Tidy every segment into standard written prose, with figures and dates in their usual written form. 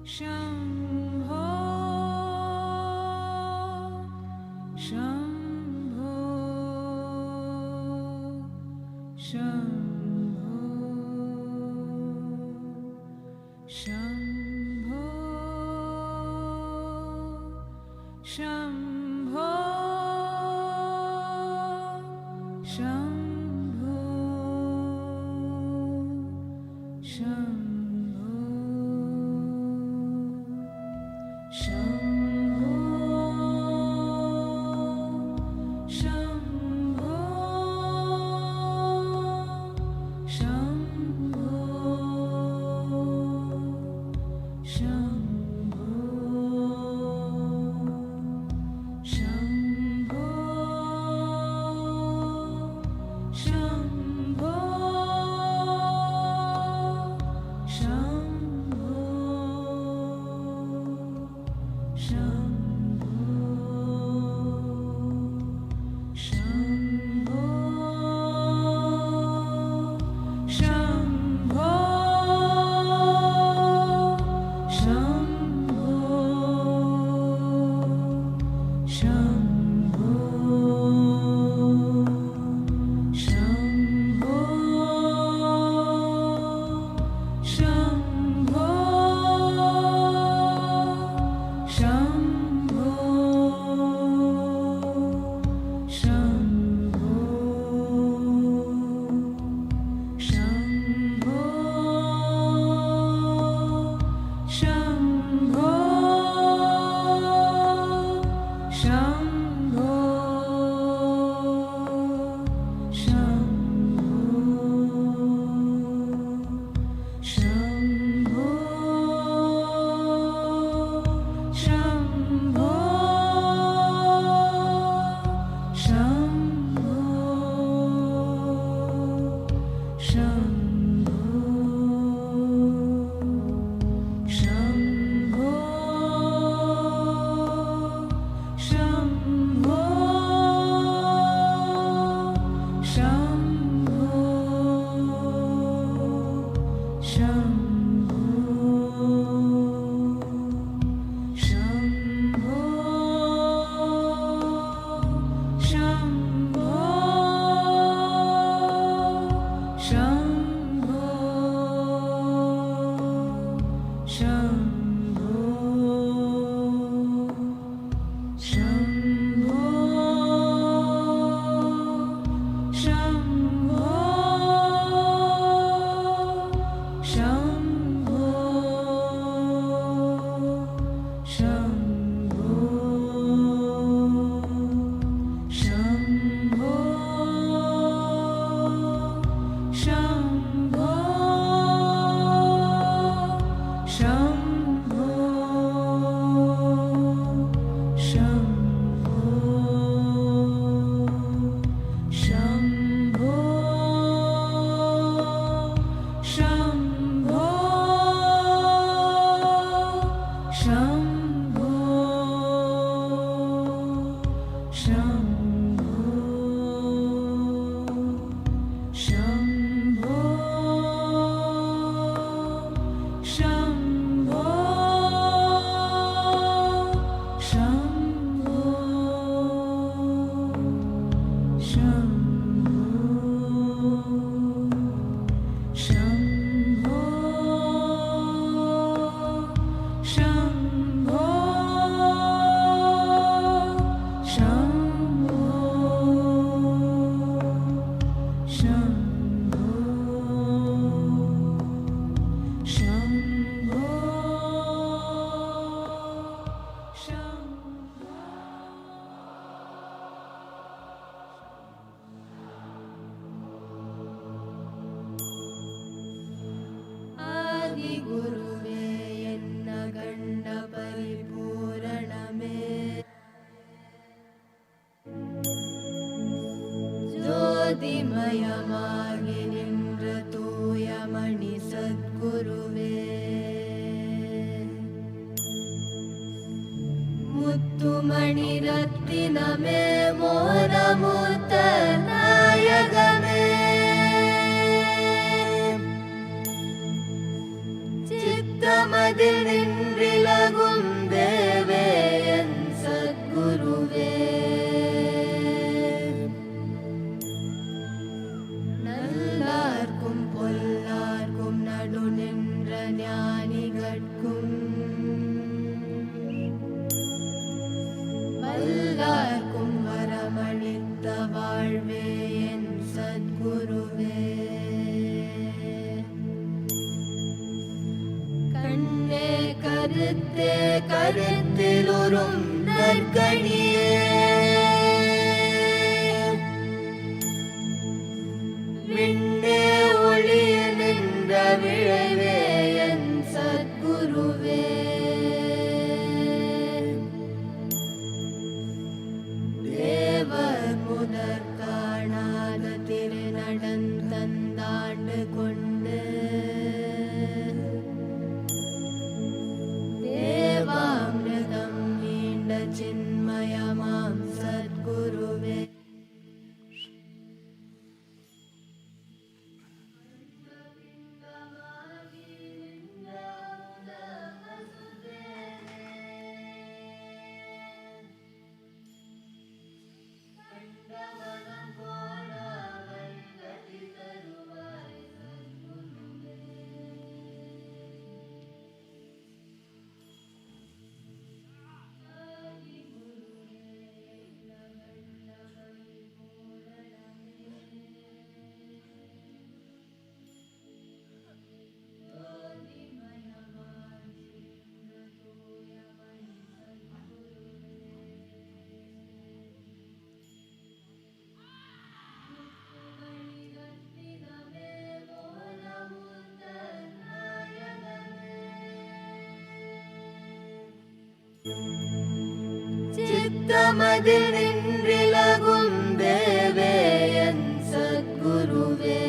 शम्भो शम्भो शम्भो शम्भो शम्भो शम्भो शम्भो शम्भो शम्भो शम्भो शम्भो शम्भो शम्भो ಜ್ಯೋತಿಮಯವಾಗಿ ನಿன்ற ತೂಯಮಣಿ ಸದ್ಗುರುವೇ ಮುತ್ತುಮಣಿ ರತ್ತಿನಮೇ ಮೋರ ಮುತ್ತ ನಾಯಕಮೇ ಚಿತ್ತಮ சித்தமதில் நின்றிலகும் தேவே என் சத்குருவே. நல்லார்க்கும் பொல்லார்க்கும் நடு நின்ற ஞானிகட்கும் வல்லார்க்கும் வரமளித்த வாழ்வே என் சத்குருவே. கண்ணே கருத்தே கருத்திலுறும் நற்கணியே, விண்ணே ஒளிய நின்ற விழைவே என் சத்குருவே. தேவர் முதற் காணாத திருநடந்தந்தாண்டு கொண்டு தேவாமிர்தம் நீண்ட சின்மயமாம் சத்குருவே. சித்தமதில் நின்றிலகும் தேவே என் சத்குருவே.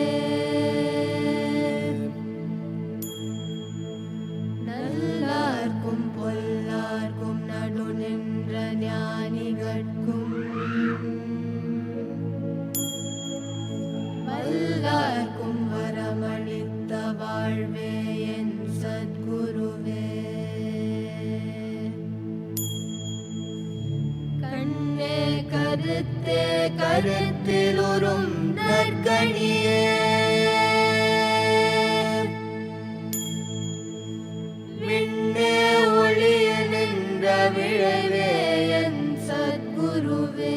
நல்லார்க்கும் பொல்லார்க்கும் நடு நின்ற ஞானிகட்கும் வல்லார்க்கும் வரமளித்த வாழ்வே என் சத்குருவே. கண்ணே கருத்தே கருத்திலுறும் நற்கணியே, விண்ணே ஒளிய நின்ற விழைவே என் சத்குருவே.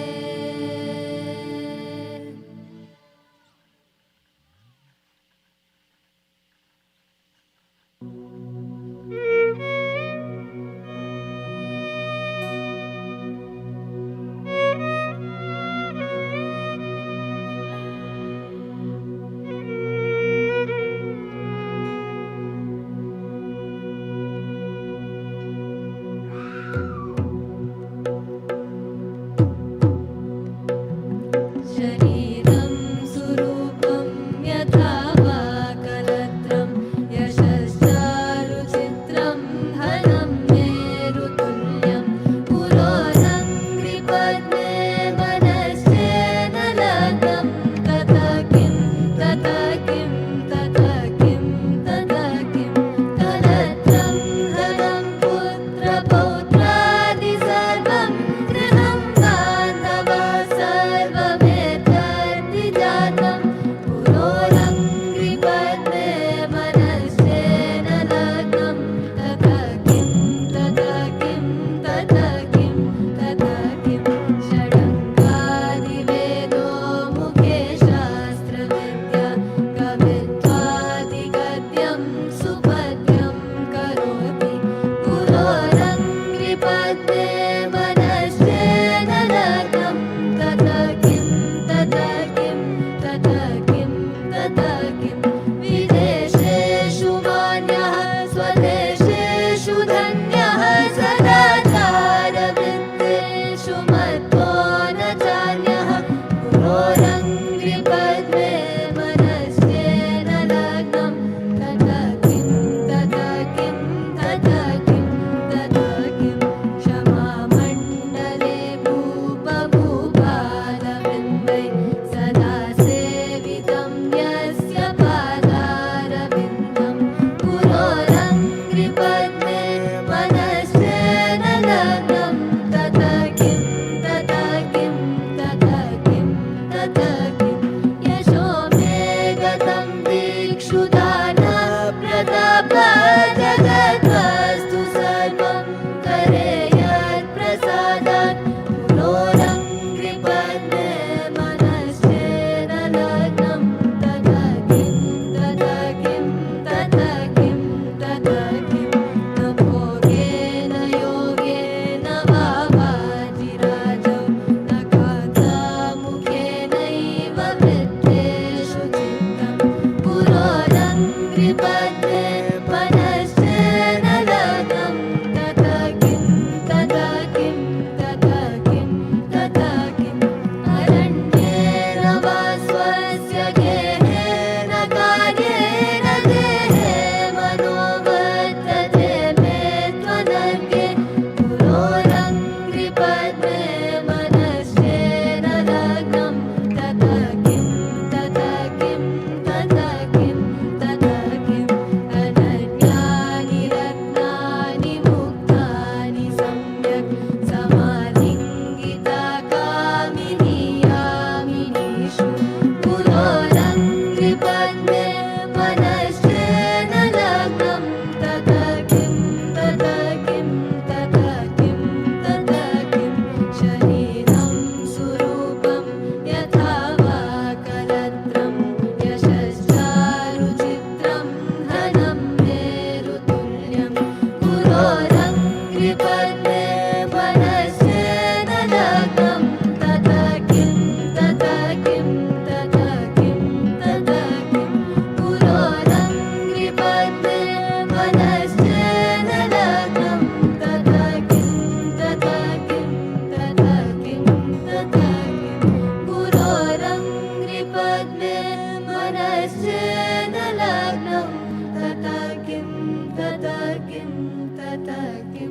जगद्वस्तु सर्वं करेयत् प्रसादात् पुरोरङ्घ्रिपद्मे मनश्चेन लग्नं तथा किं न भोगेन योगेन वा वाजिराजौ न कान्तामुखेनैव वृत्तेषु चित्तं पुरोरङ्घ्रिपद्मे मनश्चेन लग्नं तथा किं अरण्येन वा स्वस्य गेहेन कार्येण देहे मनोवर्तते मे त्वनर्गे पुरोरङ्घ्रिपद्मे मनश्चेन लग्नं तथा किं अनन्यानि रत्नानि मुक्तानि सम्यक् समालिङ्गिता कामिनी यामिनीषु पुरोरङ्घ्रिपद्मे मनश्चेन लग्नं तथा किं शरीरं सुरूपं यथा वा कलत्रं यशश्चारुचित्रं धनं मेरुतुल्यं पुरोरङ्घ्रिपद्मे मनश्चेन लग्नं तथा किं पुरोरङ्घ्रिपद्मे मनश्चेन लग्नं तथा किं पुरोरङ्घ्रिपद्मे मनश्चेन लग्नं तथा किं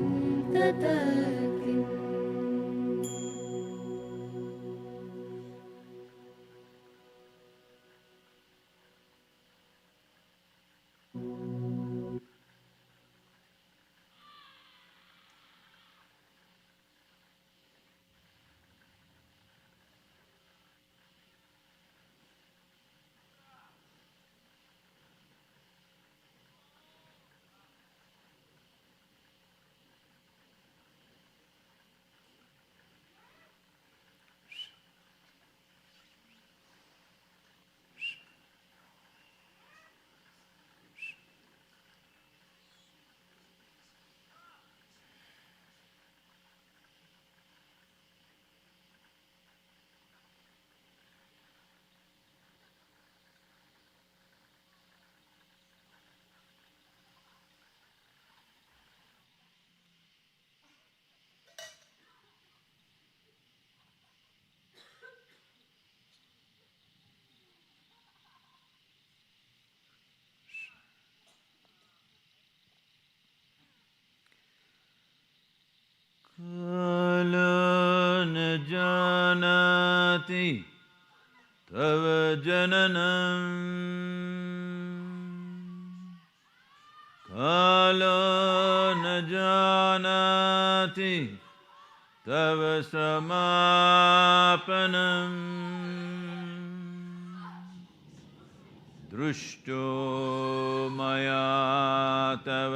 कालो न जानाति तव जननं कालो न जानाति तव समापनं दृष्टो मया तव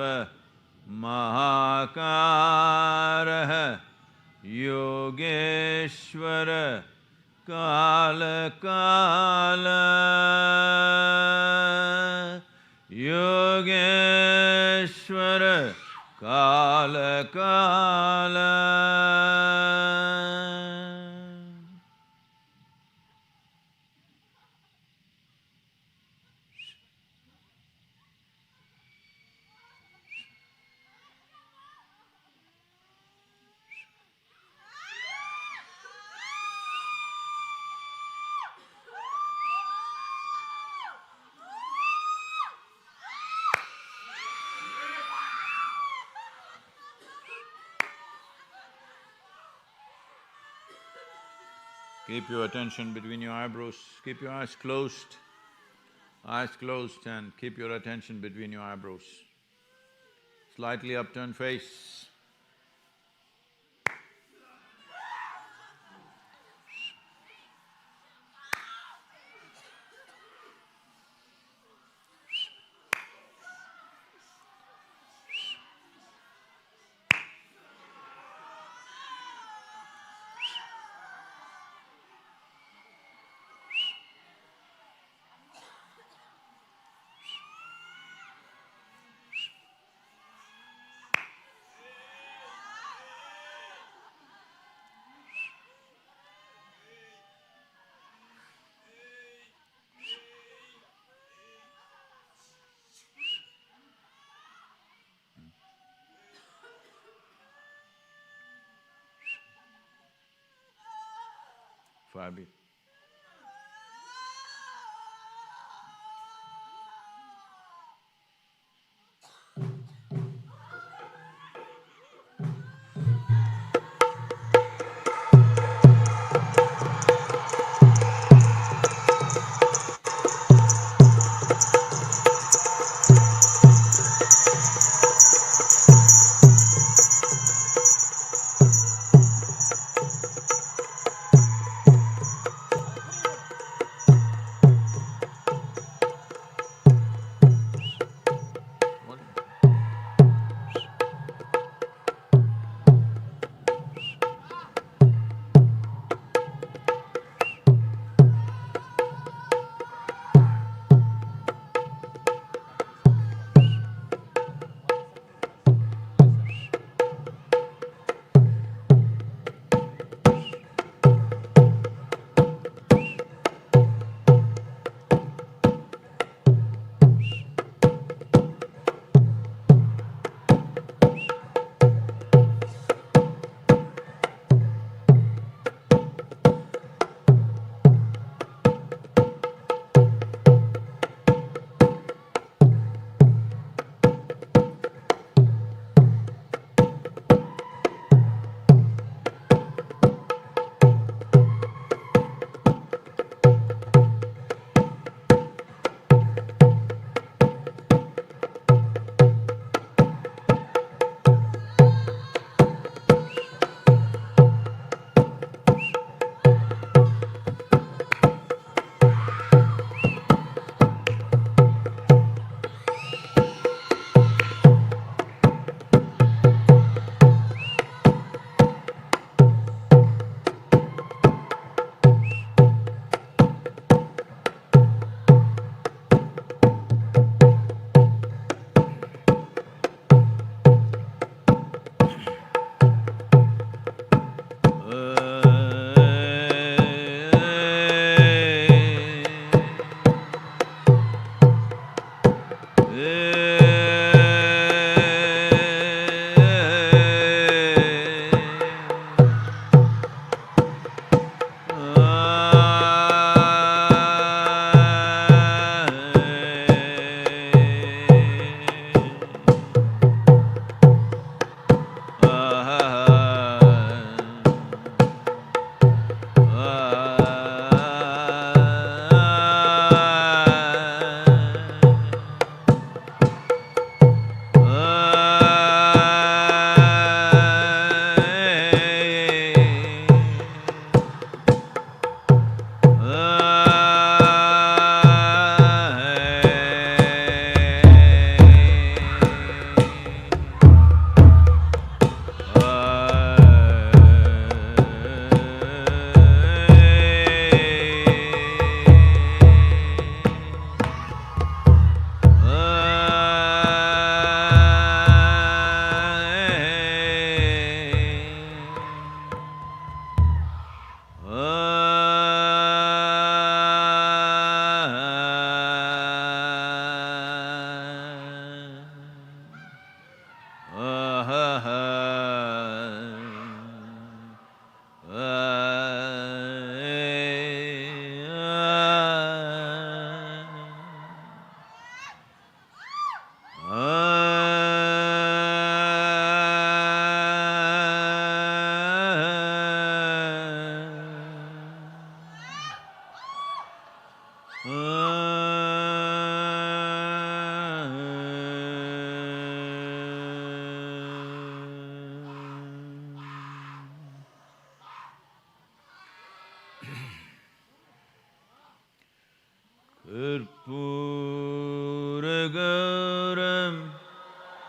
महाकारः योगेश्वर काल योगेश्वर काल Keep your attention between your eyebrows. Keep your eyes closed, and keep your attention between your eyebrows. Slightly upturned face. fire beat. Puragaram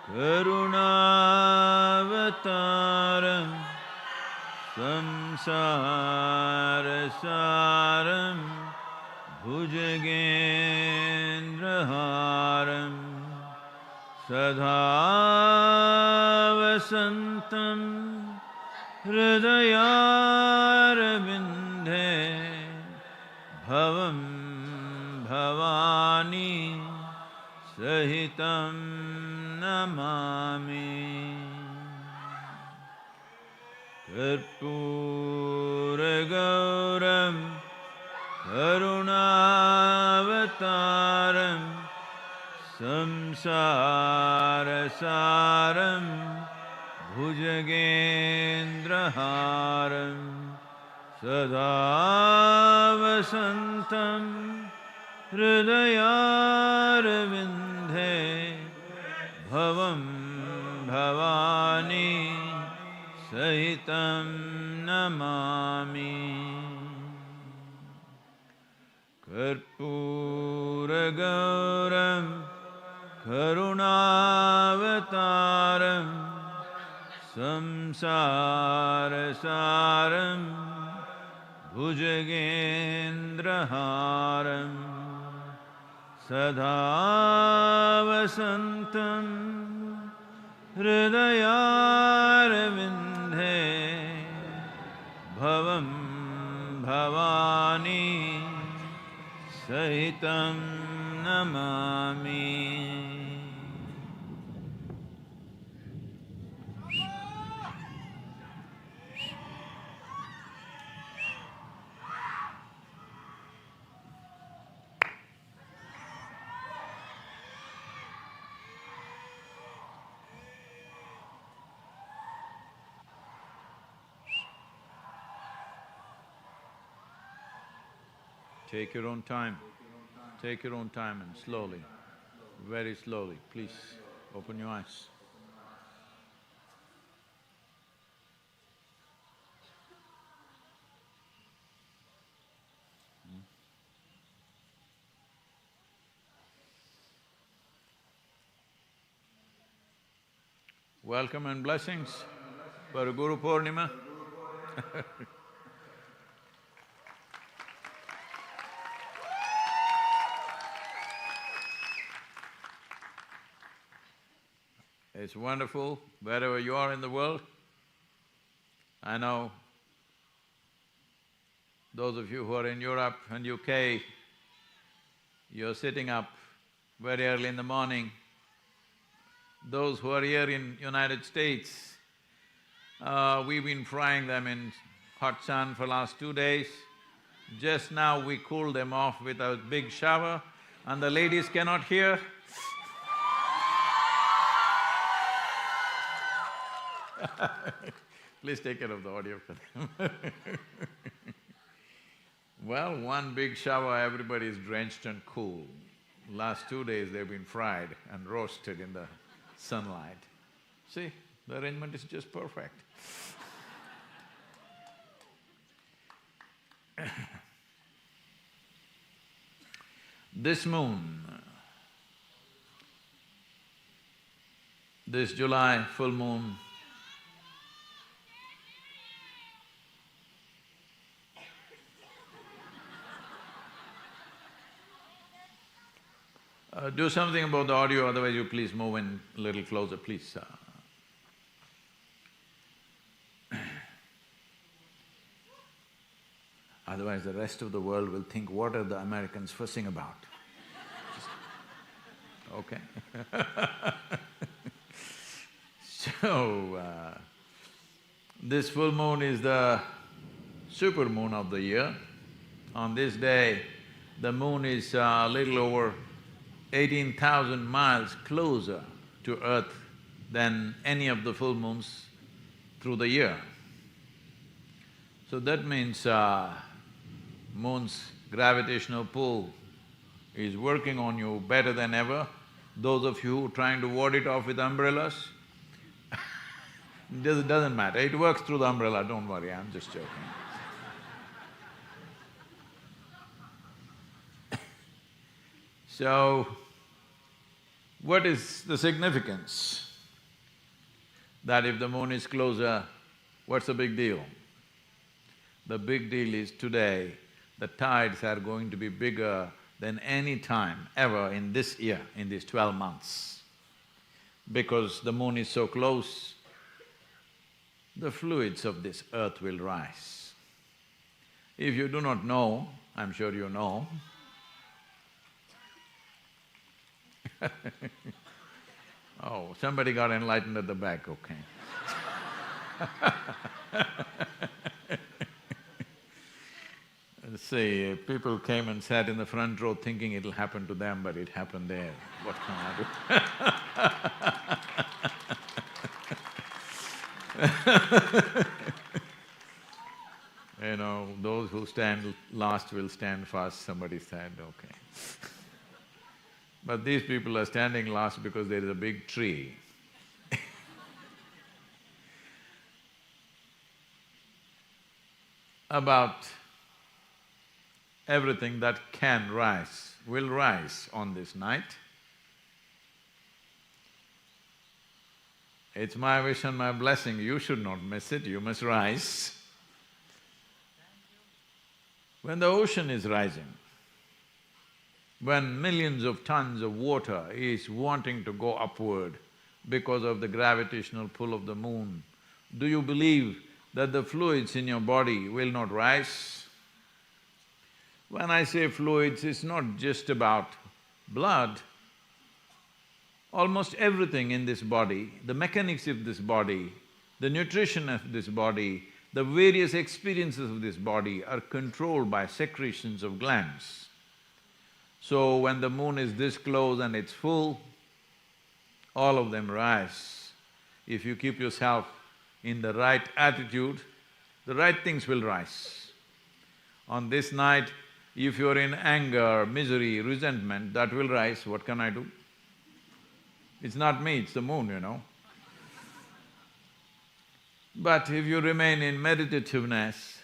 Karunavataram Samsarasaram Bhujagendraharam Sadha Vasantam Hridayarvindhe Bhavam Bhavani Sahitam Namami Karpuragauram Karunavataram Samsarasaram Bhujagendraharam Sada vasantam Hridayarvindhe Bhavam Bhavani Sahitam Namami Karpuragauram Karunavataram Samsarasaram Bhujagendraharam Sada vasantam Hridayarvindhe Bhavam Bhavani Sahitam Namami. Take your own time. Take your own time and slowly, very slowly, please open your eyes. Welcome and blessings for Guru Purnima. It's wonderful wherever you are in the world. I know those of you who are in Europe and UK, you're sitting up very early in the morning. Those who are here in United States, we've been frying them in hot sun for last 2 days. Just now we cooled them off with a big shower and the ladies cannot hear. Please take care of the audio for them. Well, one big shower, everybody is drenched and cool. Last 2 days they've been fried and roasted in the sunlight. See, the arrangement is just perfect. This moon, this July full moon, do something about the audio, otherwise you please move in a little closer, please. Otherwise the rest of the world will think, what are the Americans fussing about? Okay. So, this full moon is the super moon of the year. On this day, the moon is a little over 18,000 miles closer to Earth than any of the full moons through the year. So that means moon's gravitational pull is working on you better than ever. Those of you trying to ward it off with umbrellas, doesn't matter, it works through the umbrella, don't worry, I'm just joking. So, what is the significance? That if the moon is closer, what's the big deal? The big deal is today, the tides are going to be bigger than any time ever in this year, in these 12 months. Because the moon is so close, the fluids of this earth will rise. If you do not know, I'm sure you know, oh, somebody got enlightened at the back, okay. See, people came and sat in the front row thinking it'll happen to them, but it happened there. What can I do? You know, those who stand last will stand first, somebody said, okay. But these people are standing last because there is a big tree. About everything that can rise, will rise on this night. It's my wish and my blessing, you should not miss it, you must rise. When the ocean is rising, when millions of tons of water is wanting to go upward because of the gravitational pull of the moon, do you believe that the fluids in your body will not rise? When I say fluids, it's not just about blood. Almost everything in this body, the mechanics of this body, the nutrition of this body, the various experiences of this body are controlled by secretions of glands. So when the moon is this close and it's full, all of them rise. If you keep yourself in the right attitude, the right things will rise. On this night, if you're in anger, misery, resentment, that will rise, what can I do? It's not me, it's the moon, you know. But if you remain in meditativeness,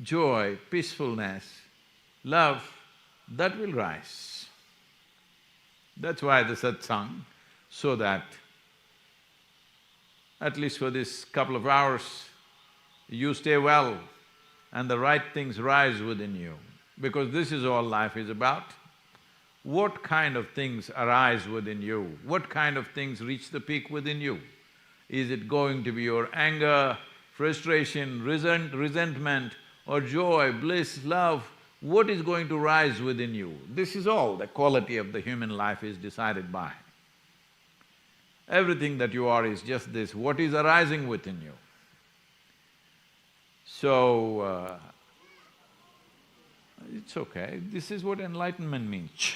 joy, peacefulness, love, that will rise. That's why the satsang, so that at least for this couple of hours, you stay well and the right things rise within you. Because this is all life is about. What kind of things arise within you? What kind of things reach the peak within you? Is it going to be your anger, frustration, resentment, or joy, bliss, love? What is going to rise within you? This is all the quality of the human life is decided by. Everything that you are is just this, what is arising within you. So, it's okay, this is what enlightenment means.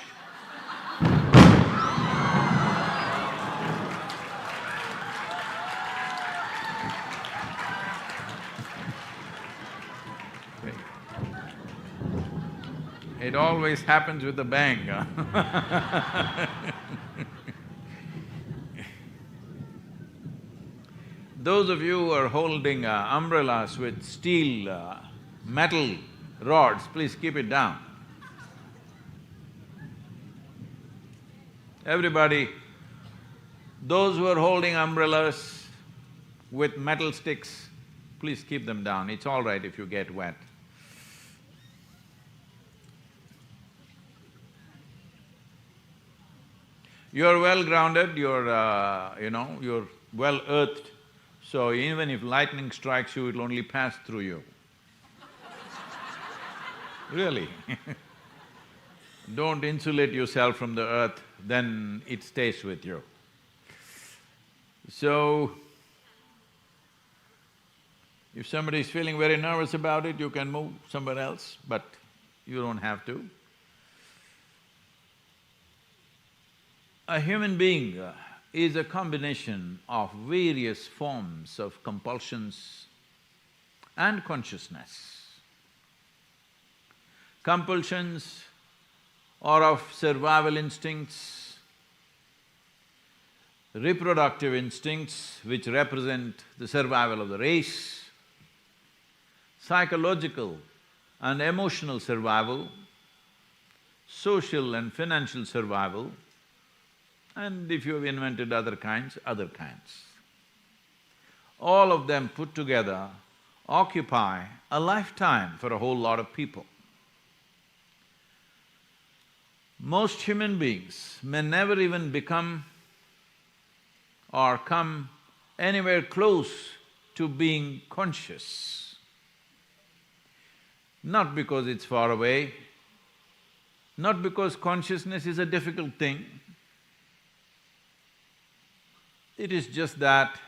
It always happens with a bang, huh? Those of you who are holding umbrellas with steel, metal rods, please keep it down. Everybody, those who are holding umbrellas with metal sticks, please keep them down. It's all right if you get wet. You're well grounded, you're you're well earthed, so even if lightning strikes you, it'll only pass through you. Really. Don't insulate yourself from the earth, then it stays with you. So, if somebody is feeling very nervous about it, you can move somewhere else, but you don't have to. A human being is a combination of various forms of compulsions and consciousness. Compulsions are of survival instincts, reproductive instincts which represent the survival of the race, psychological and emotional survival, social and financial survival, and if you've invented other kinds, other kinds. All of them put together occupy a lifetime for a whole lot of people. Most human beings may never even become or come anywhere close to being conscious. Not because it's far away, not because consciousness is a difficult thing. It is just that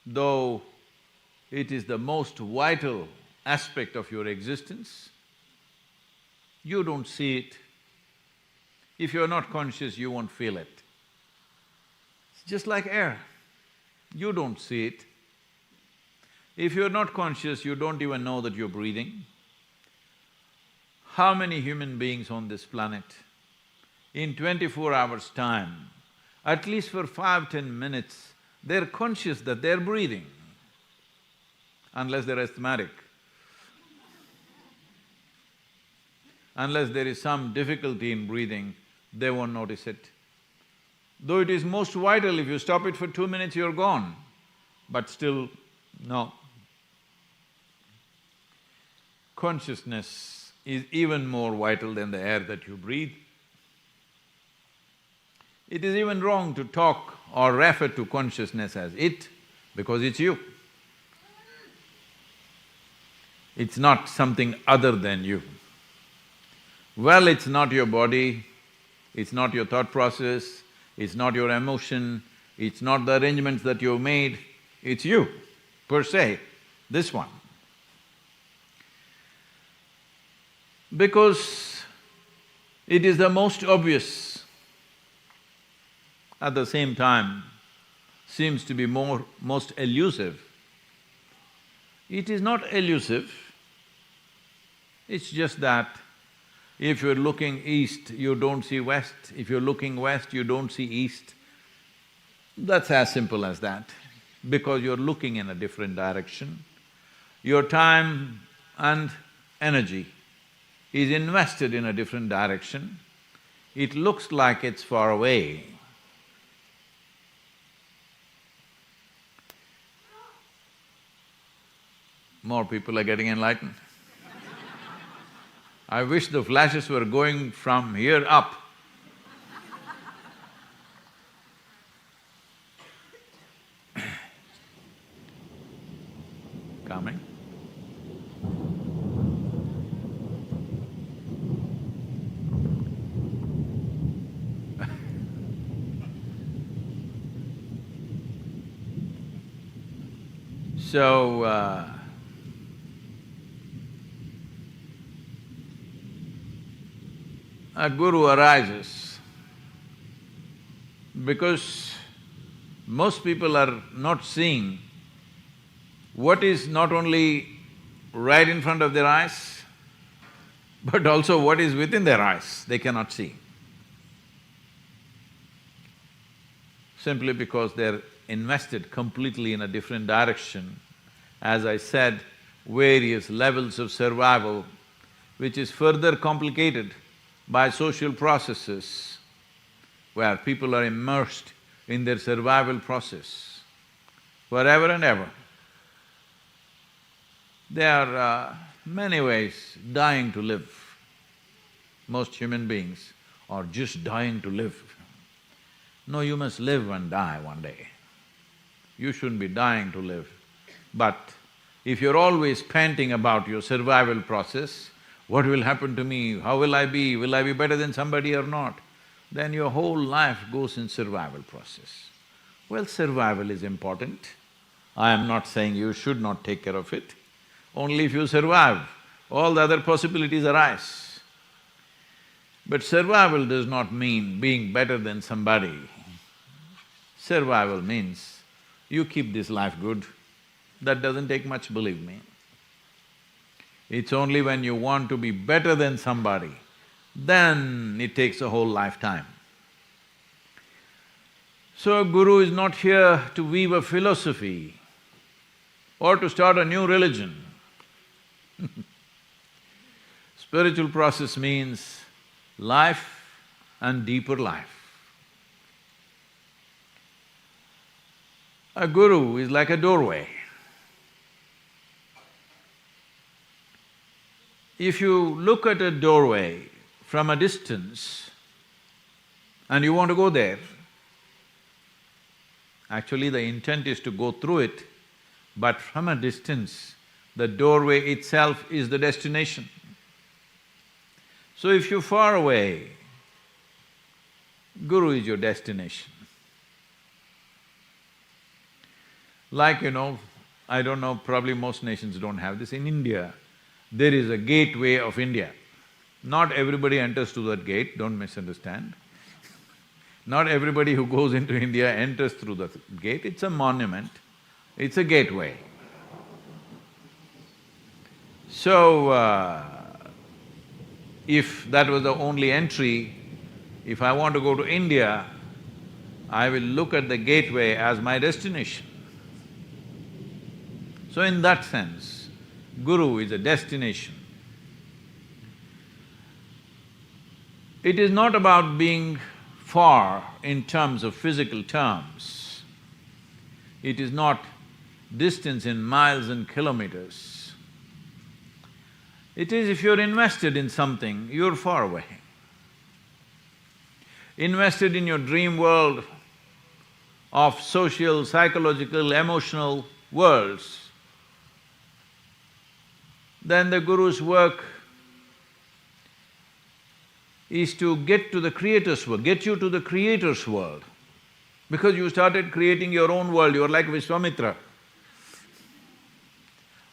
though it is the most vital aspect of your existence, you don't see it. If you're not conscious, you won't feel it. It's just like air, you don't see it. If you're not conscious, you don't even know that you're breathing. How many human beings on this planet, in 24 hours' time, at least for 5–10 minutes, they're conscious that they're breathing, unless they're asthmatic. Unless there is some difficulty in breathing, they won't notice it. Though it is most vital, if you stop it for 2 minutes, you're gone, but still, no. Consciousness is even more vital than the air that you breathe. It is even wrong to talk or refer to consciousness as it, because it's you. It's not something other than you. Well, it's not your body, it's not your thought process, it's not your emotion, it's not the arrangements that you've made, it's you, per se, this one. Because it is the most obvious, at the same time seems to be most elusive. It is not elusive, it's just that if you're looking east, you don't see west. If you're looking west, you don't see east. That's as simple as that, because you're looking in a different direction. Your time and energy is invested in a different direction. It looks like it's far away. More people are getting enlightened. I wish the flashes were going from here up. Coming? So, a guru arises because most people are not seeing what is not only right in front of their eyes, but also what is within their eyes, they cannot see. Simply because they're invested completely in a different direction. As I said, various levels of survival, which is further complicated by social processes, where people are immersed in their survival process forever and ever. They are many ways dying to live. Most human beings are just dying to live. No, you must live and die one day. You shouldn't be dying to live. But if you're always panting about your survival process, what will happen to me, how will I be better than somebody or not, then your whole life goes in survival process. Well, survival is important. I am not saying you should not take care of it. Only if you survive, all the other possibilities arise. But survival does not mean being better than somebody. Survival means you keep this life good. That doesn't take much, believe me. It's only when you want to be better than somebody, then it takes a whole lifetime. So a guru is not here to weave a philosophy or to start a new religion. Spiritual process means life and deeper life. A guru is like a doorway. If you look at a doorway from a distance and you want to go there, actually the intent is to go through it, but from a distance, the doorway itself is the destination. So if you're far away, Guru is your destination. Like, I don't know, probably most nations don't have this. In India, there is a gateway of India. Not everybody enters through that gate, don't misunderstand. Not everybody who goes into India enters through the gate, it's a monument, it's a gateway. So, if that was the only entry, if I want to go to India, I will look at the gateway as my destination. So in that sense, Guru is a destination. It is not about being far in terms of physical terms. It is not distance in miles and kilometers. It is if you're invested in something, you're far away. Invested in your dream world of social, psychological, emotional worlds, then the Guru's work is to get to the Creator's world, get you to the Creator's world. Because you started creating your own world, you're like Vishwamitra.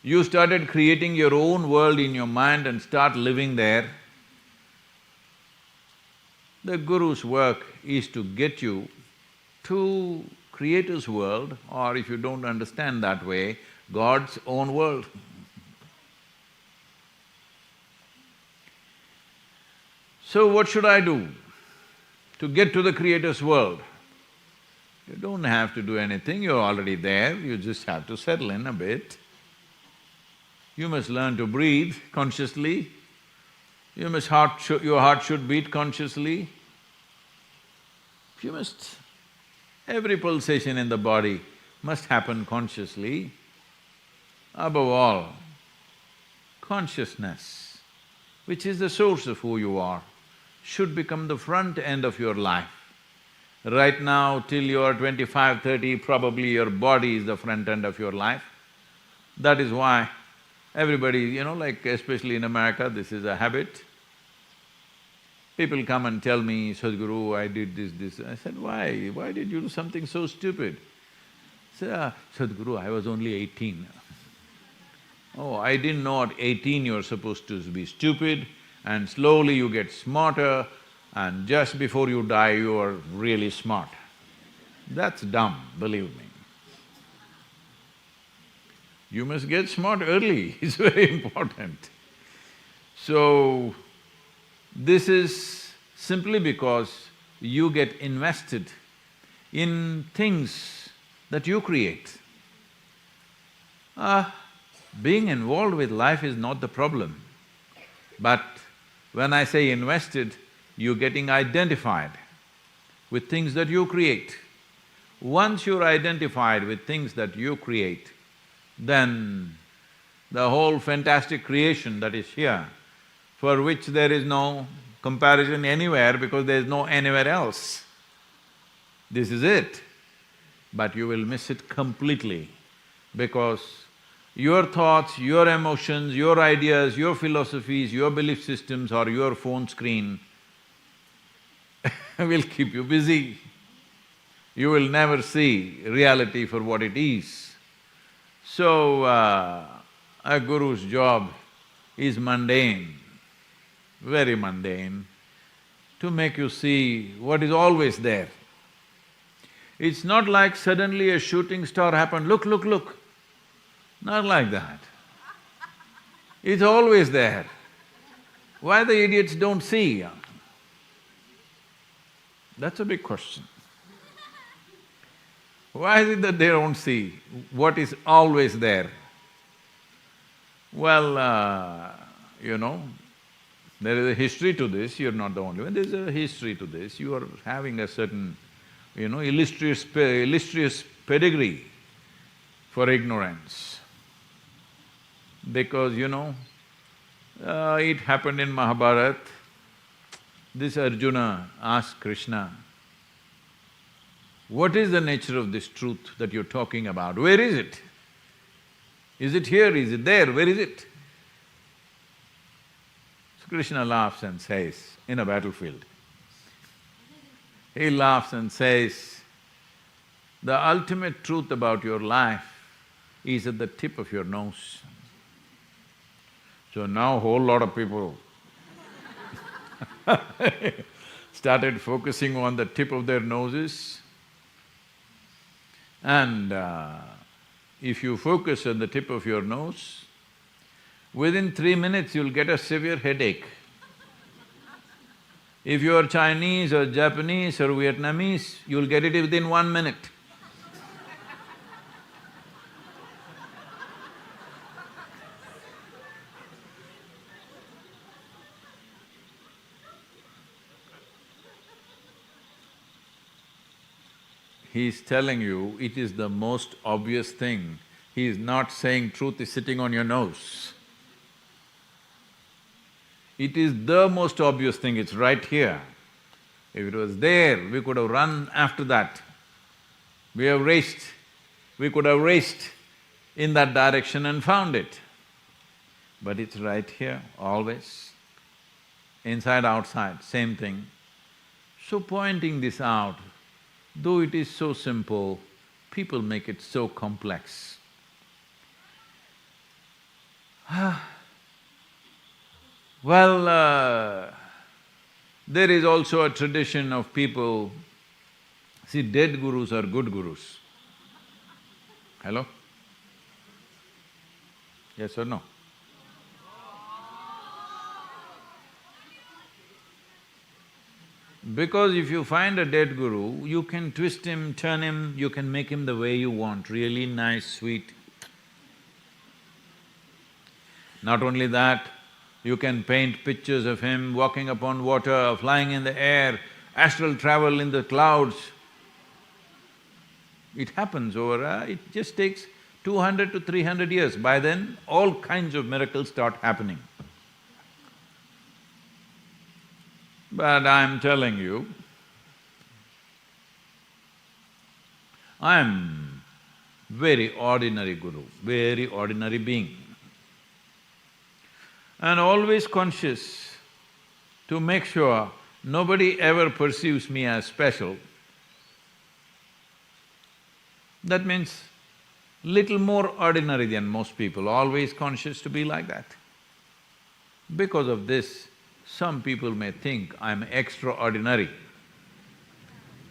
You started creating your own world in your mind and start living there. The Guru's work is to get you to Creator's world, or if you don't understand that way, God's own world. So what should I do to get to the Creator's world? You don't have to do anything, you're already there, you just have to settle in a bit. You must learn to breathe consciously, your heart should beat consciously. Every pulsation in the body must happen consciously. Above all, consciousness, which is the source of who you are, should become the front end of your life. Right now, till you are 25, 30, probably your body is the front end of your life. That is why everybody, like especially in America, this is a habit. People come and tell me, Sadhguru, I did this. I said, why? Why did you do something so stupid? I said, Sadhguru, I was only 18. Oh, I didn't know at 18 you're supposed to be stupid, and slowly you get smarter, and just before you die, you are really smart. That's dumb, believe me. You must get smart early, it's very important. So, this is simply because you get invested in things that you create. Being involved with life is not the problem, but when I say invested, you're getting identified with things that you create. Once you're identified with things that you create, then the whole fantastic creation that is here, for which there is no comparison anywhere because there is no anywhere else. This is it. But you will miss it completely because your thoughts, your emotions, your ideas, your philosophies, your belief systems or your phone screen will keep you busy. You will never see reality for what it is. So, a guru's job is mundane, very mundane, to make you see what is always there. It's not like suddenly a shooting star happened, look, look, look. Not like that. It's always there. Why the idiots don't see? That's a big question. Why is it that they don't see what is always there? Well, there is a history to this, you're not the only one, there's a history to this. You are having a certain, illustrious pedigree for ignorance. Because, it happened in Mahabharata. This Arjuna asked Krishna, what is the nature of this truth that you're talking about? Where is it? Is it here? Is it there? Where is it? So Krishna laughs and says, in a battlefield, he laughs and says, the ultimate truth about your life is at the tip of your nose. So now whole lot of people started focusing on the tip of their noses, and if you focus on the tip of your nose, within 3 minutes you'll get a severe headache. If you are Chinese or Japanese or Vietnamese, you'll get it within 1 minute. He's telling you it is the most obvious thing. He is not saying truth is sitting on your nose. It is the most obvious thing, it's right here. If it was there, we could have run after that. We could have raced in that direction and found it. But it's right here, always. Inside, outside, same thing. So pointing this out, though it is so simple, people make it so complex. Well, there is also a tradition of people… See, dead gurus are good gurus. Hello? Yes or no? Because if you find a dead guru, you can twist him, turn him, you can make him the way you want, really nice, sweet. Not only that, you can paint pictures of him walking upon water, flying in the air, astral travel in the clouds. It happens it just takes 200 to 300 years. By then, all kinds of miracles start happening. But I'm telling you, I'm very ordinary guru, very ordinary being, and always conscious to make sure nobody ever perceives me as special. That means little more ordinary than most people, always conscious to be like that. Because of this, some people may think I'm extraordinary,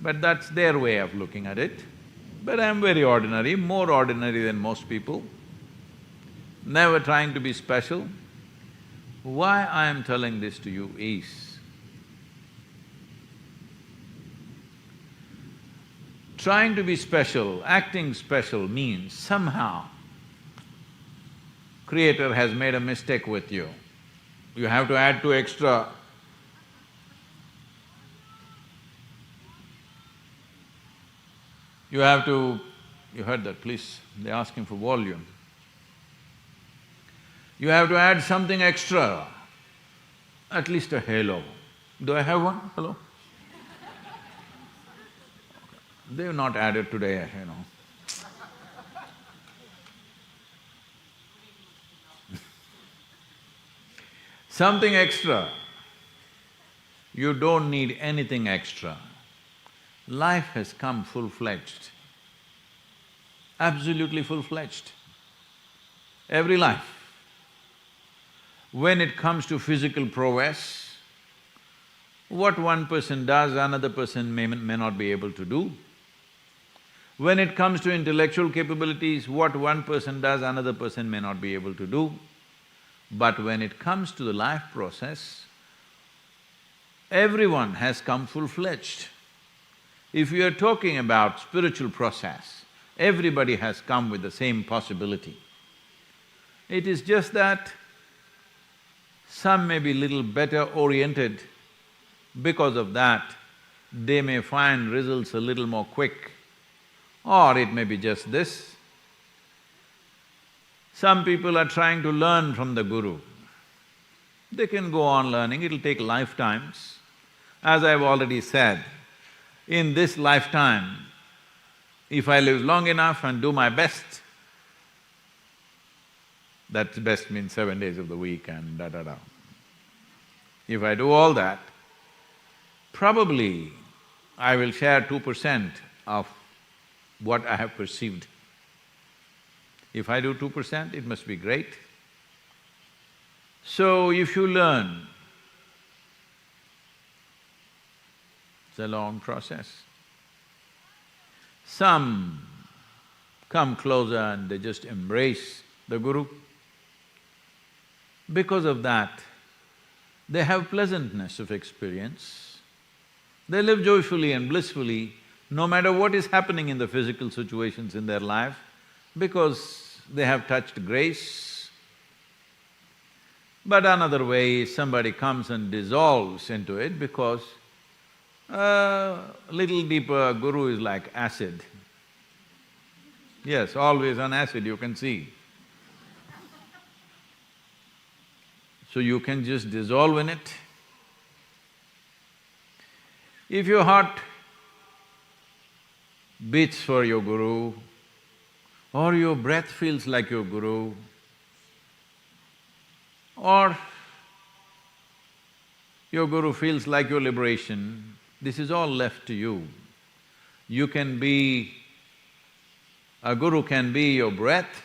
but that's their way of looking at it. But I'm very ordinary, more ordinary than most people, never trying to be special. Why I am telling this to you is, trying to be special, acting special means somehow Creator has made a mistake with you. You have to add two extra. You have to… You heard that, please, they're asking for volume. You have to add something extra, at least a halo. Do I have one? Hello? They've not added today, you know. Something extra. You don't need anything extra. Life has come full-fledged, absolutely full-fledged. Every life. When it comes to physical prowess, what one person does, another person may not be able to do. When it comes to intellectual capabilities, what one person does, another person may not be able to do. But when it comes to the life process, everyone has come full-fledged. If you are talking about spiritual process, everybody has come with the same possibility. It is just that some may be little better oriented. Because of that, they may find results a little more quick, or it may be just this. Some people are trying to learn from the Guru. They can go on learning, it'll take lifetimes. As I've already said, in this lifetime, if I live long enough and do my best, that best means 7 days of the week and da-da-da. If I do all that, probably I will share 2% of what I have perceived. If I do 2%, it must be great. So if you learn, it's a long process. Some come closer and they just embrace the Guru. Because of that, they have pleasantness of experience. They live joyfully and blissfully, no matter what is happening in the physical situations in their life, because they have touched grace. But another way, somebody comes and dissolves into it because a little deeper, Guru is like acid. Yes, always on acid you can see. So you can just dissolve in it. If your heart beats for your Guru, or your breath feels like your Guru, or your Guru feels like your liberation, this is all left to you. You can be… a Guru can be your breath,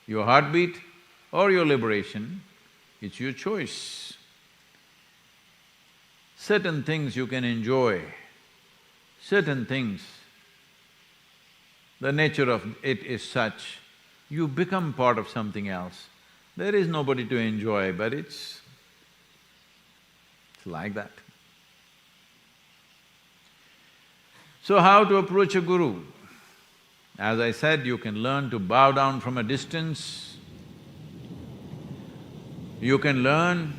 your heartbeat, or your liberation. It's your choice. Certain things you can enjoy, certain things, the nature of it is such, you become part of something else. There is nobody to enjoy, but it's like that. So how to approach a Guru? As I said, you can learn to bow down from a distance, you can learn,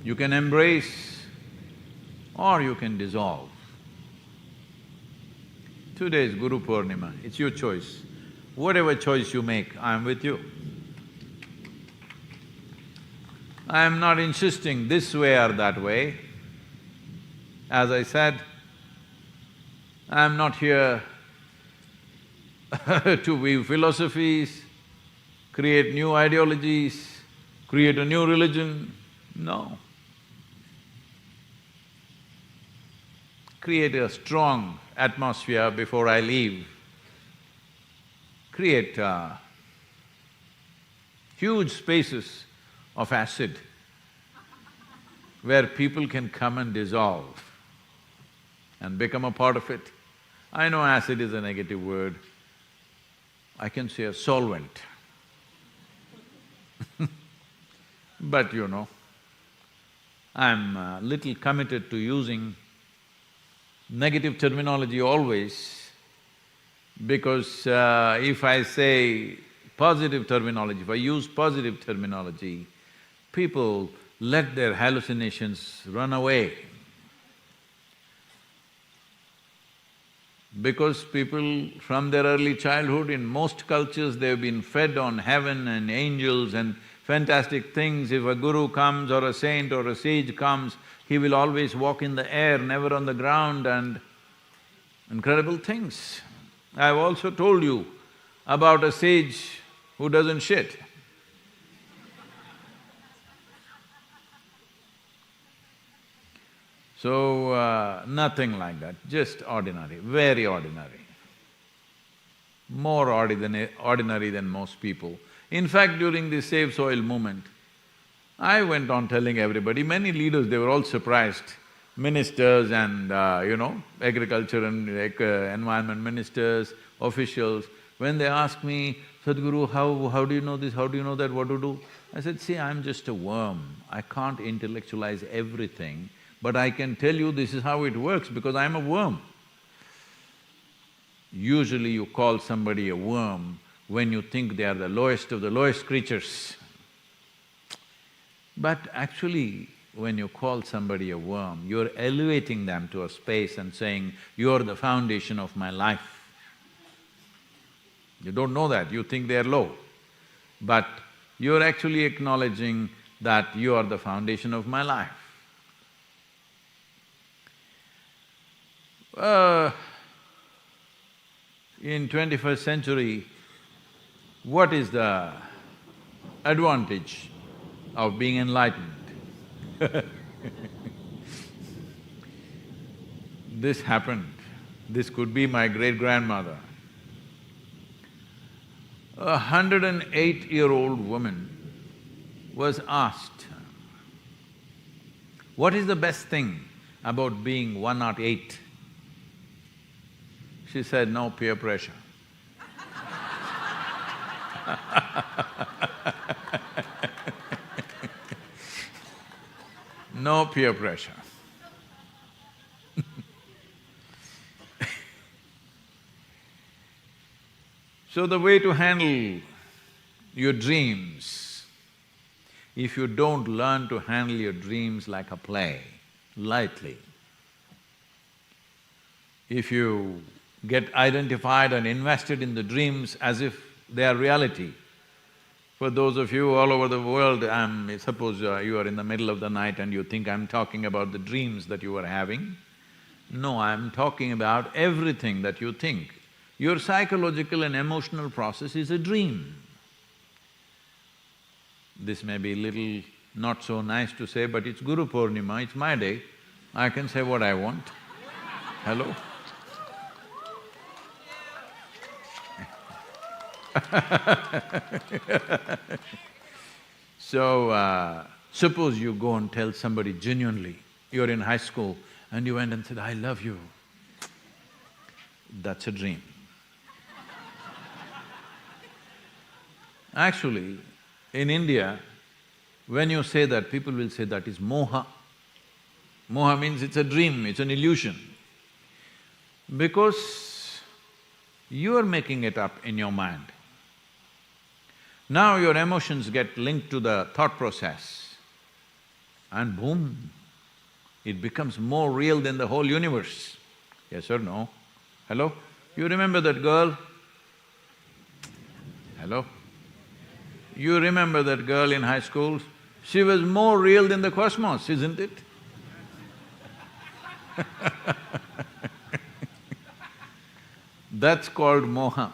you can embrace, or you can dissolve. Today is Guru Purnima, it's your choice. Whatever choice you make, I'm with you. I'm not insisting this way or that way. As I said, I'm not here to weave philosophies, create new ideologies, create a new religion. No. Create a strong atmosphere before I leave. Create huge spaces of acid where people can come and dissolve and become a part of it. I know acid is a negative word, I can say a solvent. But you know, I'm little committed to using negative terminology always, because if I say positive terminology, if I use positive terminology, people let their hallucinations run away. Because people from their early childhood, in most cultures, they've been fed on heaven and angels and fantastic things. If a guru comes or a saint or a sage comes, he will always walk in the air, never on the ground, and incredible things. I've also told you about a sage who doesn't shit. So, nothing like that, just ordinary, very ordinary. More ordinary than most people. In fact, during the Save Soil movement, I went on telling everybody, many leaders, they were all surprised, ministers and agriculture and environment ministers, officials, when they asked me, Sadhguru, how do you know this, how do you know that, what to do? I said, see, I'm just a worm, I can't intellectualize everything, but I can tell you this is how it works because I'm a worm. Usually you call somebody a worm when you think they are the lowest of the lowest creatures. But actually, when you call somebody a worm, you're elevating them to a space and saying, you're the foundation of my life. You don't know that, you think they're low. But you're actually acknowledging that you are the foundation of my life. In 21st century, what is the advantage of being enlightened? This happened, this could be my great-grandmother. A 108-year-old woman was asked, what is the best thing about being 108? She said, no peer pressure. No peer pressure. So the way to handle your dreams, if you don't learn to handle your dreams like a play, lightly, if you get identified and invested in the dreams as if they are reality, for those of you all over the world, suppose you are in the middle of the night and you think I'm talking about the dreams that you are having. No, I'm talking about everything that you think. Your psychological and emotional process is a dream. This may be little not so nice to say, but it's Guru Purnima, it's my day, I can say what I want. Hello? So, suppose you go and tell somebody genuinely, you're in high school and you went and said, I love you. That's a dream. Actually, in India, when you say that, people will say that is moha. Moha means it's a dream, it's an illusion. Because you are making it up in your mind. Now your emotions get linked to the thought process and boom, it becomes more real than the whole universe. Yes or no? Hello? You remember that girl? Hello? You remember that girl in high school? She was more real than the cosmos, isn't it? That's called moha.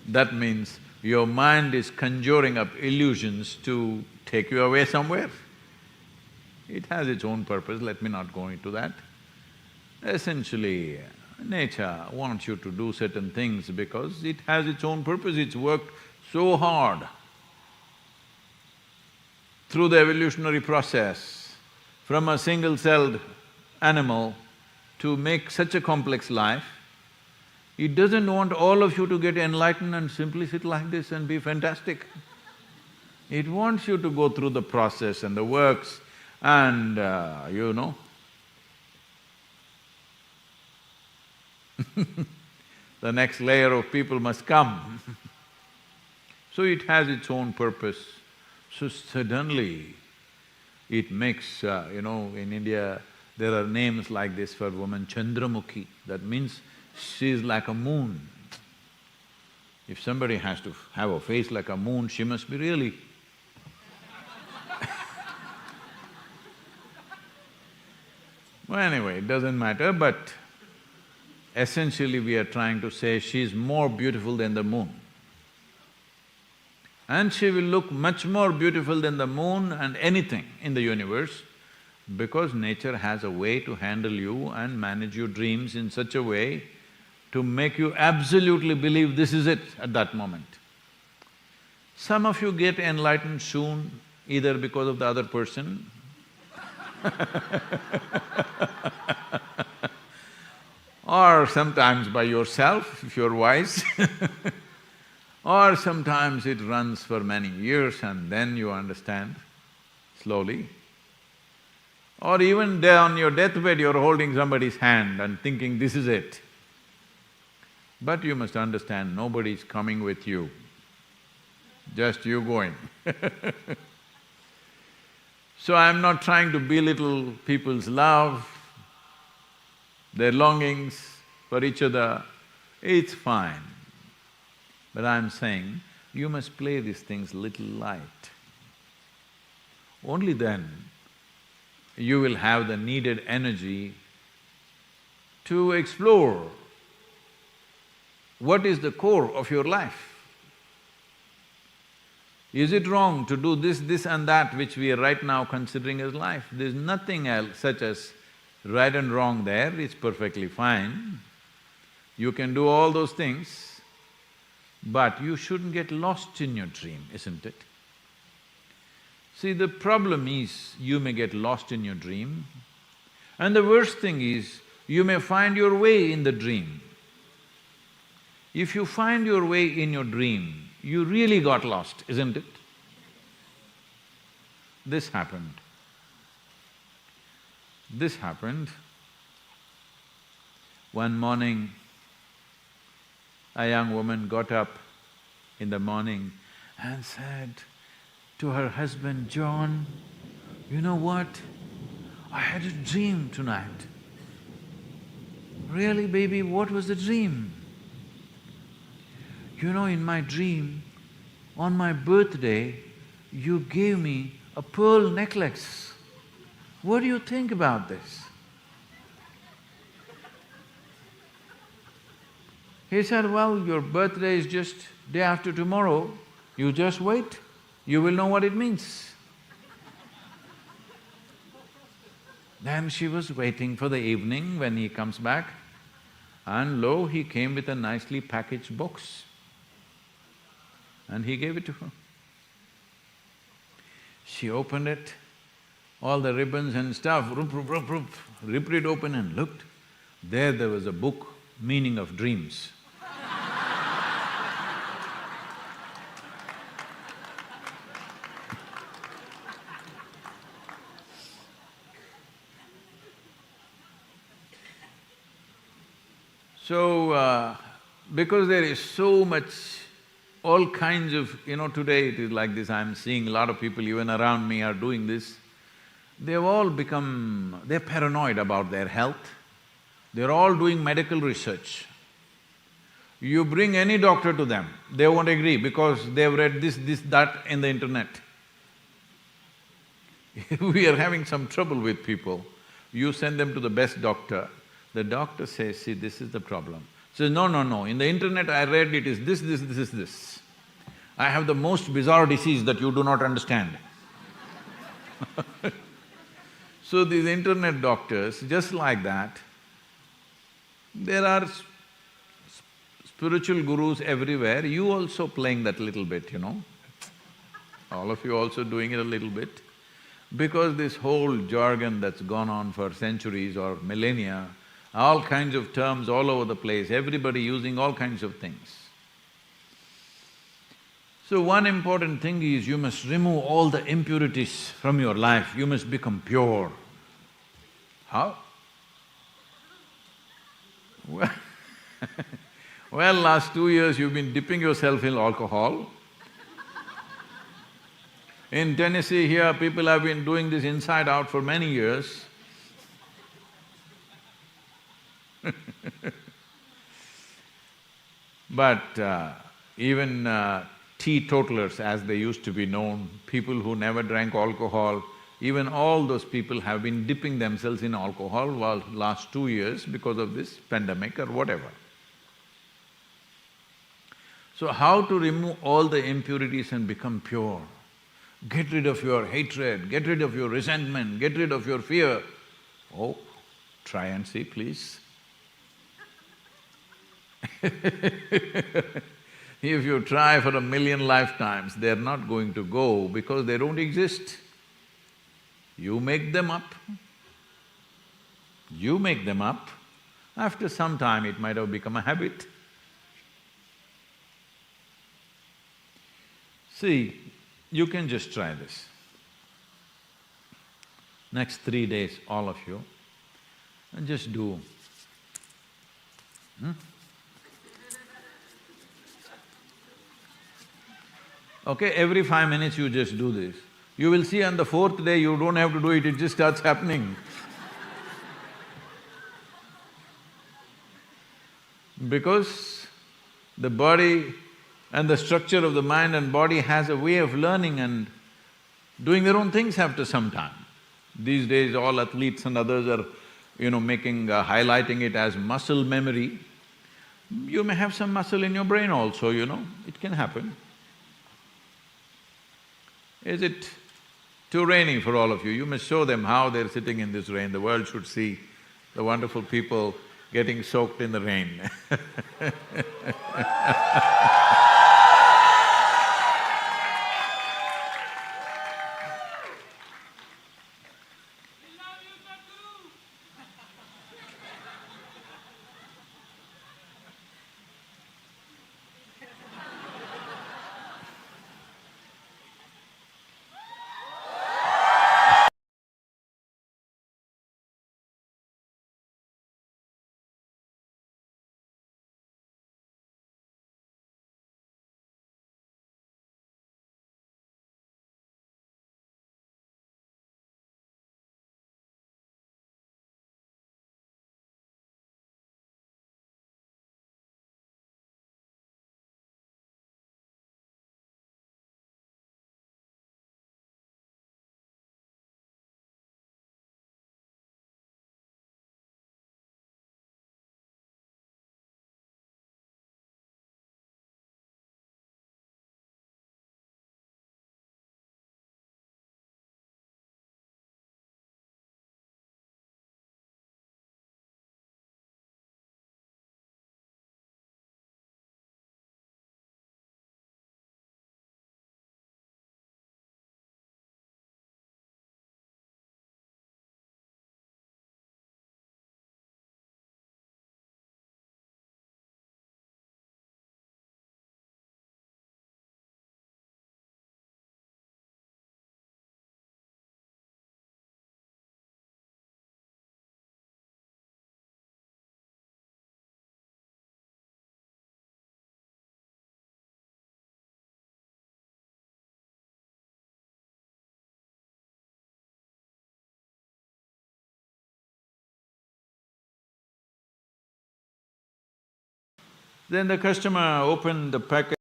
That means your mind is conjuring up illusions to take you away somewhere. It has its own purpose, let me not go into that. Essentially, nature wants you to do certain things because it has its own purpose, it's worked so hard through the evolutionary process from a single-celled animal to make such a complex life. It doesn't want all of you to get enlightened and simply sit like this and be fantastic. It wants you to go through the process and the works and, you know, the next layer of people must come. So it has its own purpose. So suddenly, it makes, in India, there are names like this for woman, Chandramukhi, that means she is like a moon. If somebody has to have a face like a moon, she must be really well, anyway, it doesn't matter, but essentially we are trying to say she's more beautiful than the moon. And she will look much more beautiful than the moon and anything in the universe because nature has a way to handle you and manage your dreams in such a way to make you absolutely believe this is it at that moment. Some of you get enlightened soon, either because of the other person or sometimes by yourself, if you're wise or sometimes it runs for many years and then you understand slowly. Or even there on your deathbed, you're holding somebody's hand and thinking, this is it. But you must understand, nobody's coming with you, just you going. So I'm not trying to belittle people's love, their longings for each other, it's fine. But I'm saying, you must play these things little light. Only then you will have the needed energy to explore what is the core of your life. Is it wrong to do this and that which we are right now considering as life? There's nothing else such as right and wrong there, it's perfectly fine. You can do all those things, but you shouldn't get lost in your dream, isn't it? See, the problem is you may get lost in your dream, and the worst thing is you may find your way in the dream. If you find your way in your dream, you really got lost, isn't it? This happened. This happened. One morning, a young woman got up in the morning and said to her husband, "John, you know what? I had a dream tonight." "Really, baby, what was the dream?" "You know, in my dream, on my birthday, you gave me a pearl necklace. What do you think about this?" He said, "Well, your birthday is just day after tomorrow, you just wait, you will know what it means." Then she was waiting for the evening when he comes back, and lo, he came with a nicely packaged box. And he gave it to her. She opened it, all the ribbons and stuff, ripped it open and looked. There was a book, Meaning of Dreams. So, because there is so much, all kinds of… today it is like this, I'm seeing a lot of people even around me are doing this. They've all become… they're paranoid about their health. They're all doing medical research. You bring any doctor to them, they won't agree because they've read this, that in the internet. We are having some trouble with people. You send them to the best doctor, the doctor says, "See, this is the problem." Says, "No, no, no, in the internet I read it is this. I have the most bizarre disease that you do not understand." So these internet doctors, just like that, there are spiritual gurus everywhere, you also playing that little bit, all of you also doing it a little bit, because this whole jargon that's gone on for centuries or millennia, all kinds of terms all over the place, everybody using all kinds of things. So one important thing is you must remove all the impurities from your life, you must become pure. How? Well, last 2 years you've been dipping yourself in alcohol. In Tennessee here, people have been doing this inside out for many years. But even teetotalers, as they used to be known, people who never drank alcohol, even all those people have been dipping themselves in alcohol last 2 years because of this pandemic or whatever. So how to remove all the impurities and become pure? Get rid of your hatred, get rid of your resentment, get rid of your fear. Oh, try and see, please. If you try for 1,000,000 lifetimes, they're not going to go because they don't exist. You make them up. You make them up. After some time, it might have become a habit. See, you can just try this. Next 3 days, all of you, and just do. Okay, every 5 minutes you just do this. You will see on the 4th day you don't have to do it, it just starts happening. Because the body and the structure of the mind and body has a way of learning and doing their own things after some time. These days all athletes and others are, highlighting it as muscle memory. You may have some muscle in your brain also, it can happen. Is it too rainy for all of you? You must show them how they're sitting in this rain. The world should see the wonderful people getting soaked in the rain. Then the customer opened the packet.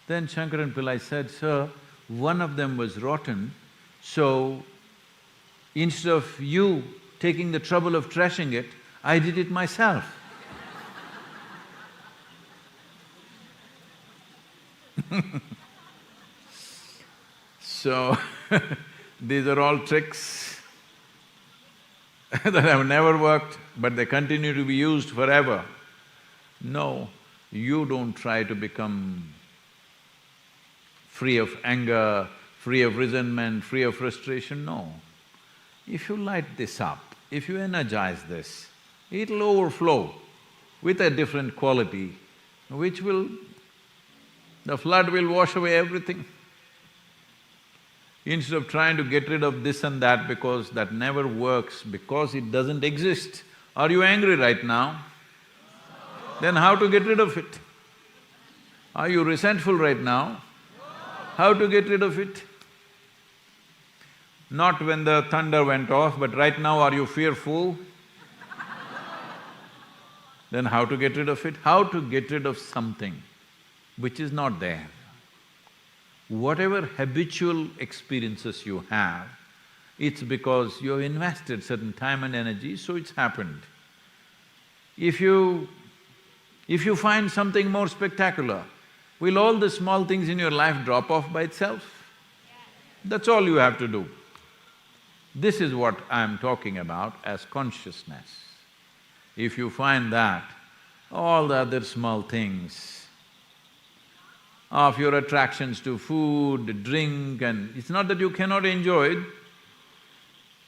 Then Shankaran Pillai said, "Sir, one of them was rotten, so instead of you taking the trouble of trashing it, I did it myself." So, these are all tricks that have never worked, but they continue to be used forever. No, you don't try to become free of anger, free of resentment, free of frustration, no. If you light this up, if you energize this, it'll overflow with a different quality, which will… the flood will wash away everything. Instead of trying to get rid of this and that because that never works, because it doesn't exist. Are you angry right now? Then how to get rid of it? Are you resentful right now? How to get rid of it? Not when the thunder went off, but right now are you fearful? Then how to get rid of it? How to get rid of something which is not there? Whatever habitual experiences you have, it's because you have invested certain time and energy, so it's happened. If you find something more spectacular, will all the small things in your life drop off by itself? That's all you have to do. This is what I'm talking about as consciousness. If you find that, all the other small things of your attractions to food, drink, and it's not that you cannot enjoy it,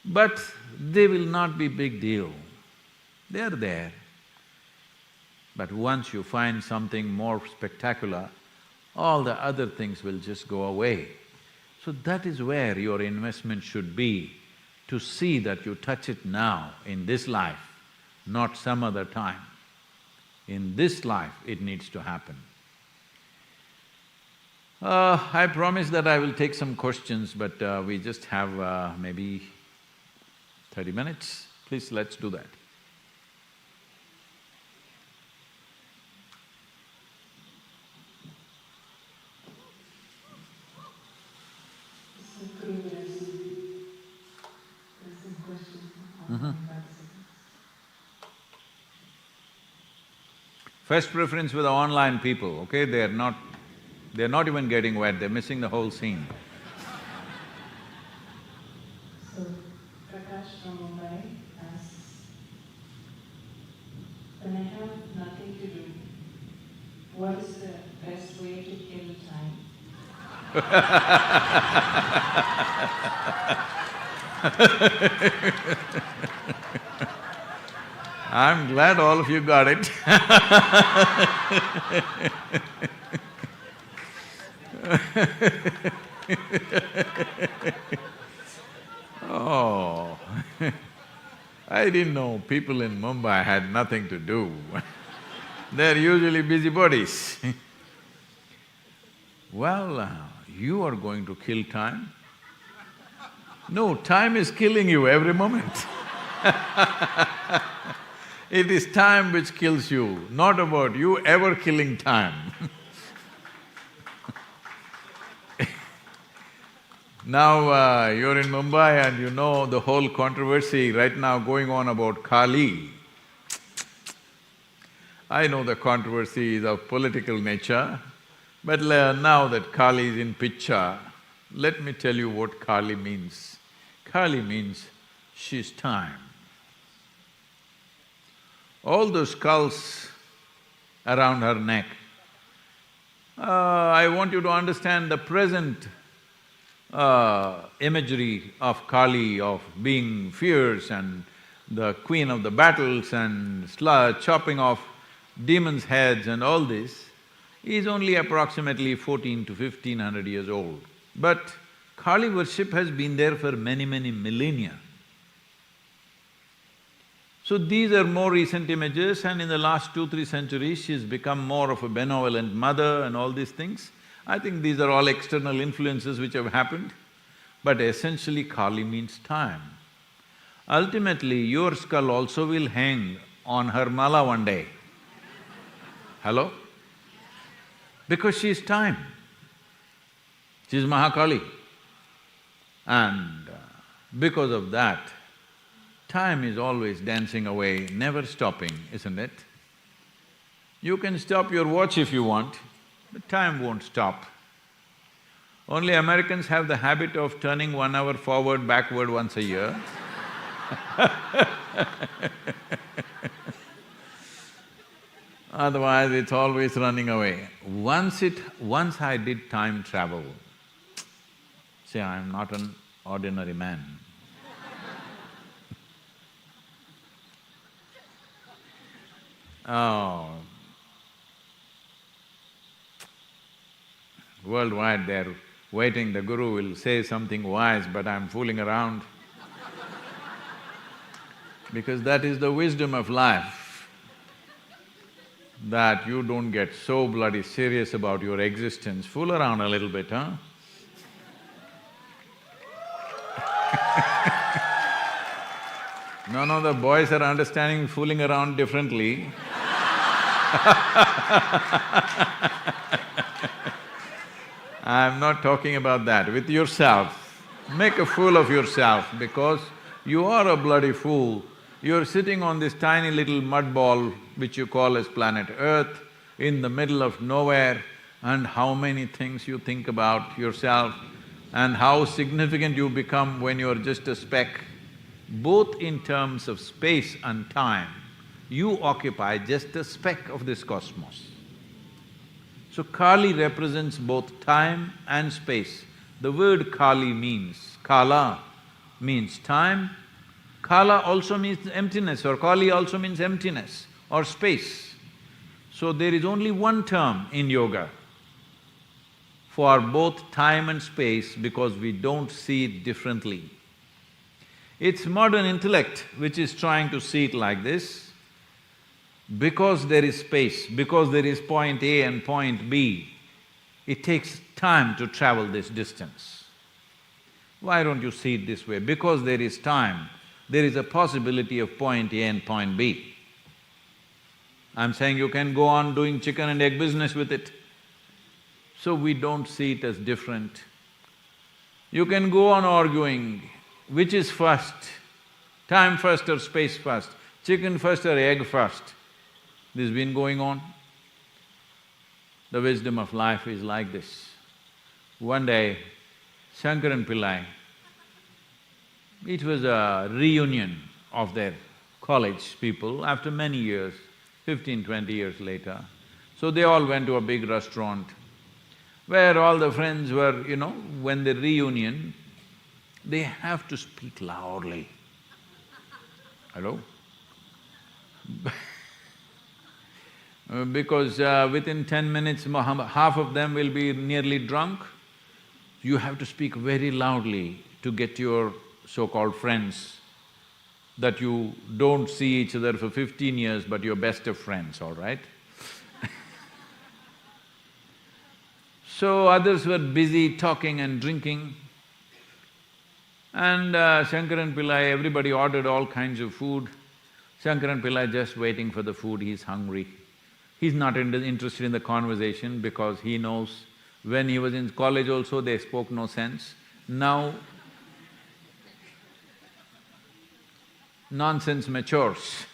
but they will not be big deal. They're there. But once you find something more spectacular, all the other things will just go away. So that is where your investment should be, to see that you touch it now, in this life, not some other time. In this life, it needs to happen. I promise that I will take some questions, but we just have maybe 30 minutes. Please, let's do that. First preference with the online people, okay? They're not even getting wet, they're missing the whole scene. So, Prakash from Mumbai asks, when I have nothing to do, what is the best way to kill time? I'm glad all of you got it. Oh, I didn't know people in Mumbai had nothing to do. They're usually busybodies. Well, you are going to kill time? No, time is killing you every moment. It is time which kills you, not about you ever killing time. Now, you're in Mumbai and you know the whole controversy right now going on about Kali. I know the controversy is of political nature, but now that Kali is in picture, let me tell you what Kali means. Kali means she's time. All those skulls around her neck, I want you to understand the present imagery of Kali, of being fierce and the queen of the battles and chopping off demons' heads and all this, is only approximately 14 to 1500 years old. But Kali worship has been there for many, many millennia. So these are more recent images, and in the last 2-3 centuries she's become more of a benevolent mother and all these things. I think these are all external influences which have happened, but essentially Kali means time. Ultimately, your skull also will hang on her mala one day. Hello? Because she's time. She's Mahakali. And because of that, time is always dancing away, never stopping, isn't it? You can stop your watch if you want, but time won't stop. Only Americans have the habit of turning 1 hour forward, backward once a year. Otherwise, it's always running away. Once I did time travel, see, I'm not an ordinary man. Oh, worldwide they're waiting, the Guru will say something wise, but I'm fooling around. Because that is the wisdom of life, that you don't get so bloody serious about your existence. Fool around a little bit, huh? No, the boys are understanding fooling around differently. I'm not talking about that. With yourself, make a fool of yourself because you are a bloody fool. You're sitting on this tiny little mud ball which you call as planet Earth in the middle of nowhere, and how many things you think about yourself and how significant you become when you're just a speck. Both in terms of space and time, you occupy just a speck of this cosmos. So Kali represents both time and space. The word Kali means… Kala means time, Kala also means emptiness, or Kali also means emptiness or space. So there is only one term in yoga for both time and space because we don't see it differently. It's modern intellect which is trying to see it like this. Because there is space, because there is point A and point B, it takes time to travel this distance. Why don't you see it this way? Because there is time, there is a possibility of point A and point B. I'm saying you can go on doing chicken and egg business with it. So we don't see it as different. You can go on arguing, which is first, time first or space first, chicken first or egg first. This has been going on. The wisdom of life is like this. One day, Shankaran Pillai, it was a reunion of their college people after many years, 15, 20 years later. So they all went to a big restaurant where all the friends were, when they reunion, they have to speak loudly. Hello? Because within 10 minutes, half of them will be nearly drunk. You have to speak very loudly to get your so-called friends that you don't see each other for 15 years, but you're best of friends, all right? So others were busy talking and drinking, and Shankaran Pillai, everybody ordered all kinds of food. Shankaran Pillai just waiting for the food, he's hungry. He's not interested in the conversation because he knows when he was in college also they spoke no sense. Now, nonsense matures.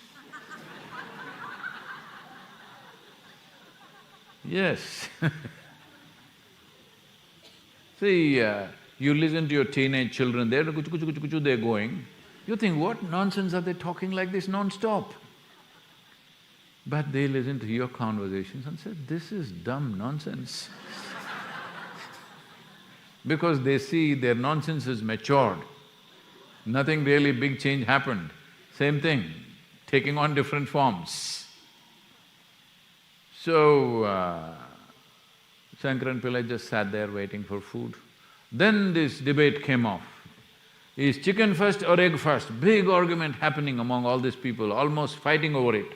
Yes. See, you listen to your teenage children, they're kuchu kuchu kuchu kuchu, they're going. You think, what nonsense are they talking like this non-stop? But they listen to your conversations and say, this is dumb nonsense. Because they see their nonsense is matured. Nothing really big change happened. Same thing, taking on different forms. So, Shankaran Pillai just sat there waiting for food. Then this debate came off. Is chicken first or egg first? Big argument happening among all these people, almost fighting over it.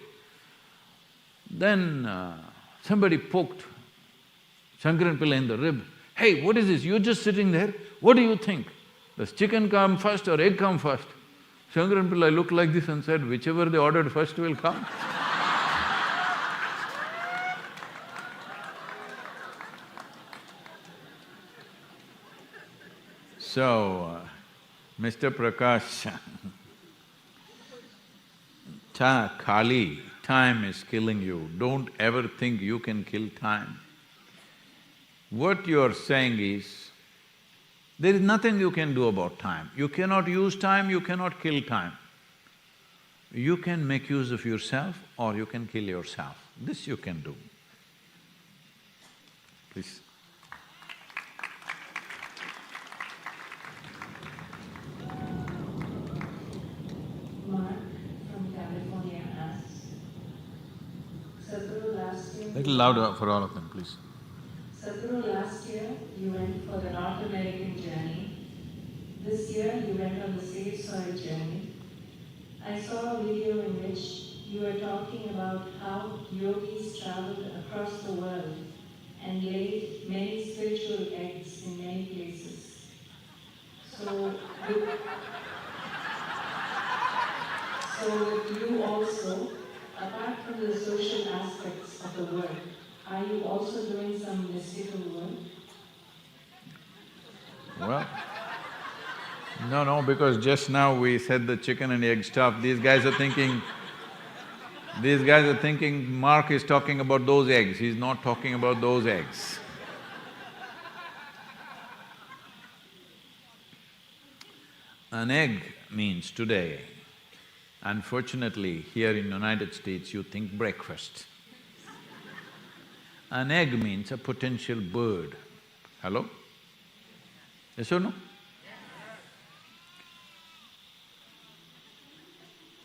Then somebody poked Shankaran Pillai in the rib. Hey, what is this? You're just sitting there, what do you think? Does chicken come first or egg come first? Shankaran Pillai looked like this and said, whichever they ordered first will come. So, Mr. Prakash, Kali, time is killing you. Don't ever think you can kill time. What you're saying is, there is nothing you can do about time. You cannot use time, you cannot kill time. You can make use of yourself or you can kill yourself. This you can do. Please. Mark from California asks, Sadhguru, last year… Little louder for all of them, please. Sadhguru, last year you went for the North American journey. This year you went on the Save Soil journey. I saw a video in which you were talking about how yogis traveled across the world and laid many spiritual eggs in many places. So with you also, apart from the social aspects of the work, are you also doing some mystical work? Well, no, because just now we said the chicken and egg stuff, these guys are thinking Mark is talking about those eggs, he's not talking about those eggs. An egg means today, unfortunately, here in United States you think breakfast. An egg means a potential bird. Hello? Yes or no?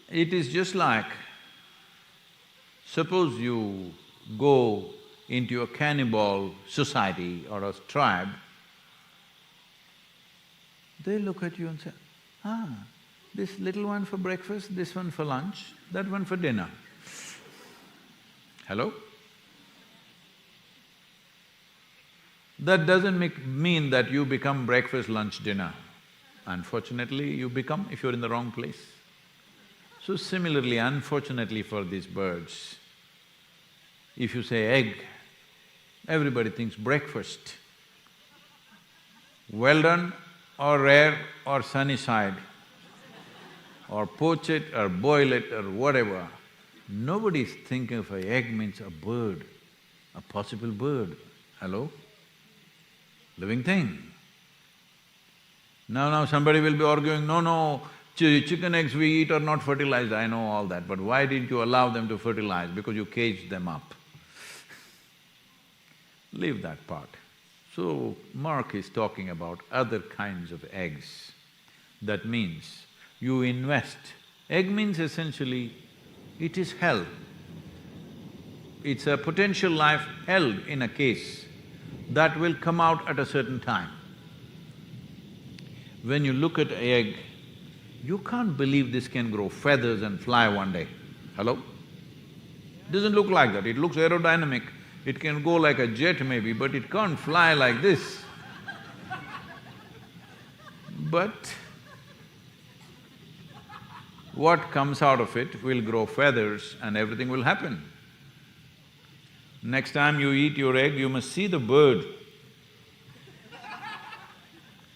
It is just like, suppose you go into a cannibal society or a tribe, they look at you and say, this little one for breakfast, this one for lunch, that one for dinner. Hello? That doesn't mean that you become breakfast, lunch, dinner. Unfortunately, you become if you're in the wrong place. So similarly, unfortunately for these birds, if you say egg, everybody thinks breakfast. Well done or rare or sunny side, or poach it or boil it or whatever. Nobody's thinking of an egg means a bird, a possible bird. Hello? Living thing. Now somebody will be arguing, no, chicken eggs we eat are not fertilized, I know all that, but why didn't you allow them to fertilize? Because you caged them up. Leave that part. So, Mark is talking about other kinds of eggs. That means you invest. Egg means essentially, it is held. It's a potential life held in a case that will come out at a certain time. When you look at an egg, you can't believe this can grow feathers and fly one day. Hello? Doesn't look like that, it looks aerodynamic. It can go like a jet maybe, but it can't fly like this. But what comes out of it will grow feathers and everything will happen. Next time you eat your egg, you must see the bird.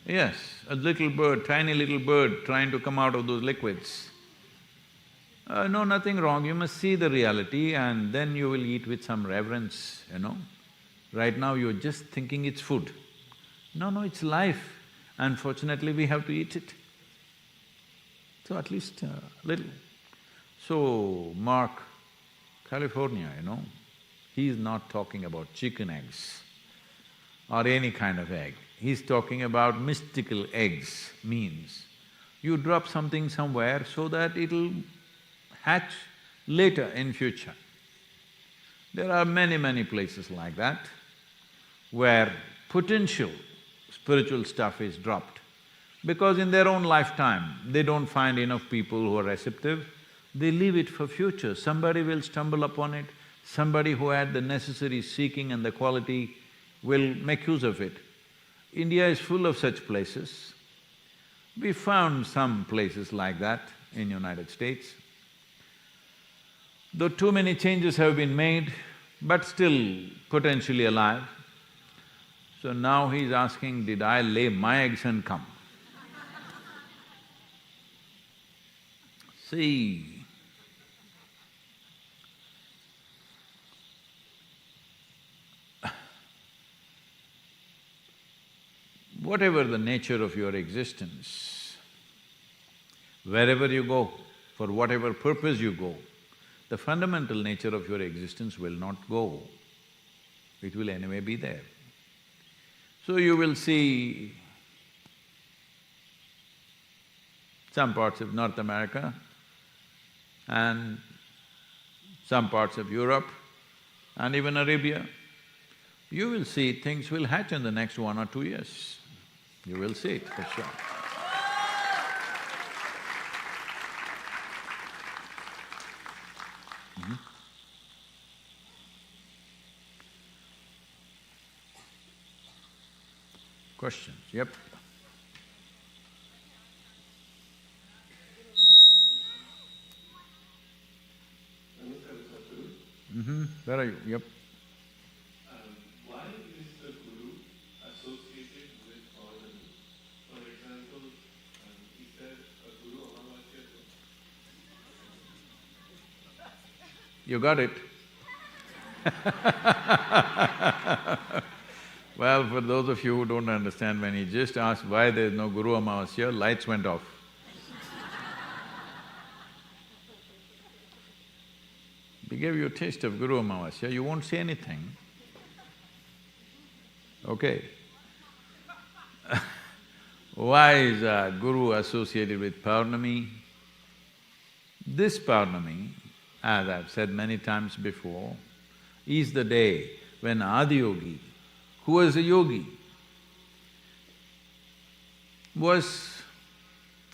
Yes, a little bird, tiny little bird trying to come out of those liquids. No, nothing wrong, you must see the reality and then you will eat with some reverence, you know. Right now you're just thinking it's food. No, it's life. Unfortunately, we have to eat it. So at least little. So, Mark, California, you know, he's not talking about chicken eggs or any kind of egg. He's talking about mystical eggs, means you drop something somewhere so that it'll hatch later in future. There are many places like that where potential spiritual stuff is dropped. Because in their own lifetime, they don't find enough people who are receptive, they leave it for future. Somebody will stumble upon it, somebody who had the necessary seeking and the quality will make use of it. India is full of such places. We found some places like that in United States. Though too many changes have been made, but still potentially alive. So now he's asking, did I lay my eggs and come? See, whatever the nature of your existence, wherever you go, for whatever purpose you go, the fundamental nature of your existence will not go. It will anyway be there. So you will see some parts of North America and some parts of Europe and even Arabia, you will see things will hatch in the next 1 or 2 years. You will see it for sure. Questions? Yep. Where are you? Yep. Why is the Guru associated with Paurnami? For example, is there a Guru Amavasya? You got it. Well, for those of you who don't understand, when he just asked why there is no Guru Amavasya, lights went off. We gave you a taste of Guru Amavasya, you won't say anything. Okay. Why is Guru associated with Paurnami? This Paurnami, as I've said many times before, is the day when Adiyogi, who was a yogi, was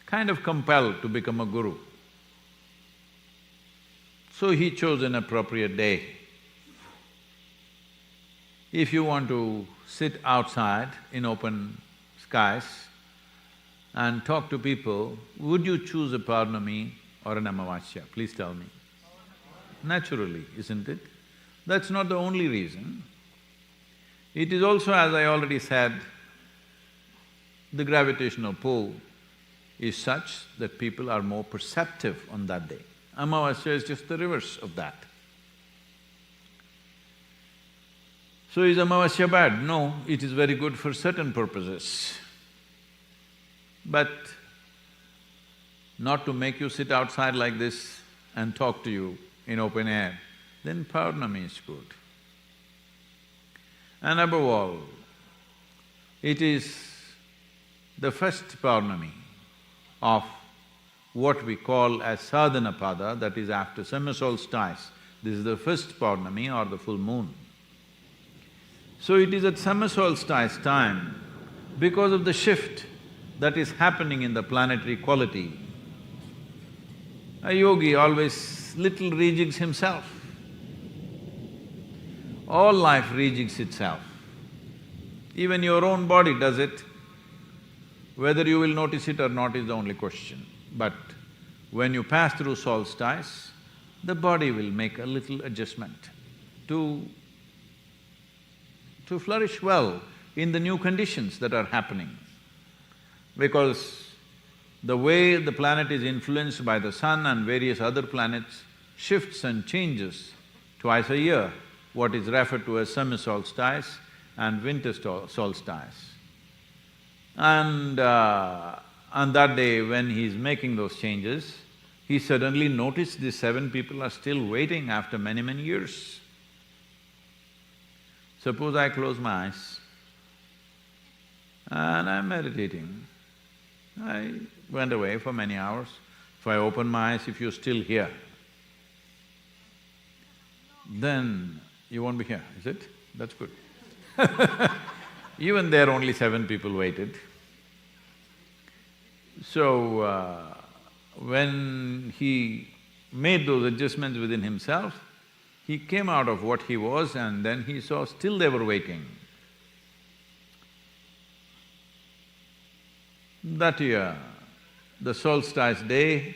kind of compelled to become a guru. So he chose an appropriate day. If you want to sit outside in open skies and talk to people, would you choose a Paurnami or an Amavasya? Please tell me. Naturally, isn't it? That's not the only reason. It is also, as I already said, the gravitational pull is such that people are more perceptive on that day. Amavasya is just the reverse of that. So is Amavasya bad? No, it is very good for certain purposes. But not to make you sit outside like this and talk to you in open air, then Paurnami is good. And above all, it is the first Paurnami of what we call as sadhana pada, that is after summer solstice. This is the first Paurnami or the full moon. So it is at summer solstice time, because of the shift that is happening in the planetary quality, a yogi always little rejigs himself. All life rejigs itself. Even your own body does it. Whether you will notice it or not is the only question. But when you pass through solstice, the body will make a little adjustment to flourish well in the new conditions that are happening. Because the way the planet is influenced by the sun and various other planets shifts and changes twice a year, what is referred to as summer solstice and winter solstice. And on that day when he's making those changes, he suddenly noticed these 7 people are still waiting after many, many years. Suppose I close my eyes and I'm meditating. I went away for many hours. If I open my eyes, if you're still here, then you won't be here, is it? That's good. Even there only 7 people waited. So, when he made those adjustments within himself, he came out of what he was and then he saw still they were waiting. That year, the solstice day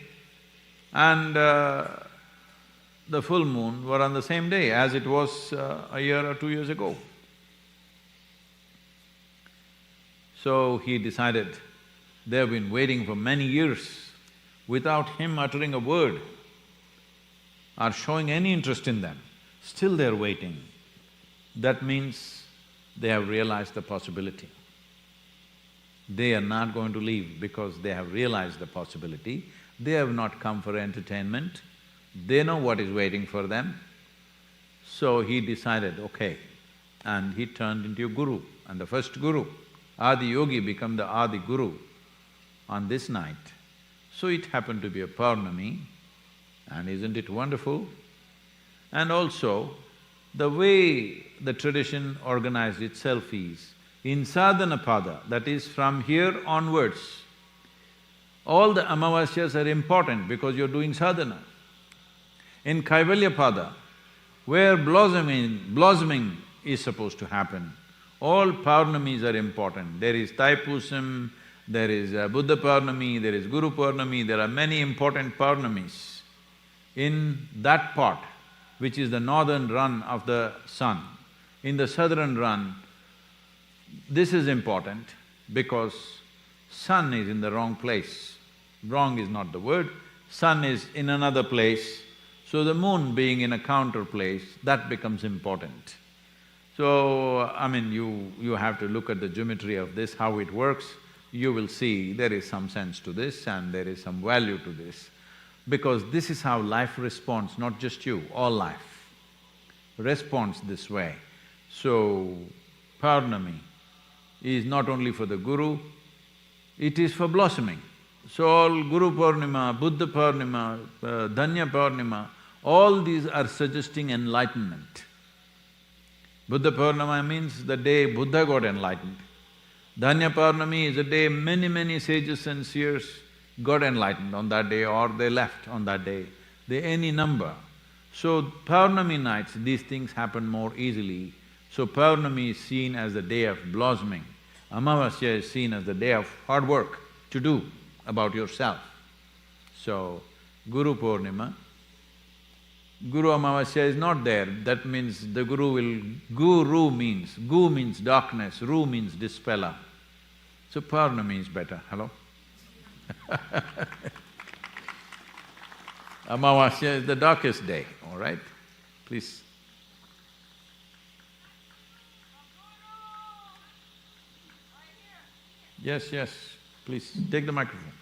and the full moon were on the same day as it was a year or 2 years ago. So he decided, they've been waiting for many years without him uttering a word or showing any interest in them. Still they're waiting. That means they have realized the possibility. They are not going to leave because they have realized the possibility. They have not come for entertainment. They know what is waiting for them. So he decided, okay, and he turned into a guru. And the first guru, Adi Yogi, became the Adi Guru on this night. So it happened to be a Purnami, and isn't it wonderful? And also, the way the tradition organized itself is, in Sadhana Pada, that is from here onwards, all the Amavasyas are important because you're doing sadhana. In Kaivalya Pada, where blossoming is supposed to happen, all Purnamis are important. There is Taipusam, there is Buddha Purnami, there is Guru Purnimi, there are many important Purnamis. In that part, which is the northern run of the sun, in the southern run, this is important because sun is in the wrong place. Wrong is not the word, sun is in another place, so the moon being in a counter place, that becomes important. So, I mean, you have to look at the geometry of this, how it works, you will see there is some sense to this and there is some value to this. Because this is how life responds, not just you, all life responds this way. So, Purnami is not only for the Guru, it is for blossoming. So all Guru Purnima, Buddha Purnima, Dhanya Purnima, all these are suggesting enlightenment. Buddha Purnima means the day Buddha got enlightened. Dhanya Purnami is the day many sages and seers got enlightened on that day or they left on that day, any number. So Purnami nights, these things happen more easily. So Purnami is seen as the day of blossoming. Amavasya is seen as the day of hard work to do about yourself. So, Guru Purnima, Guru Amavasya is not there, that means the Guru will… Guru means… Gu means darkness, Ru means dispeller. So Purnami is better, hello? Amavasya is the darkest day, all right? Please. Yes, please, take the microphone.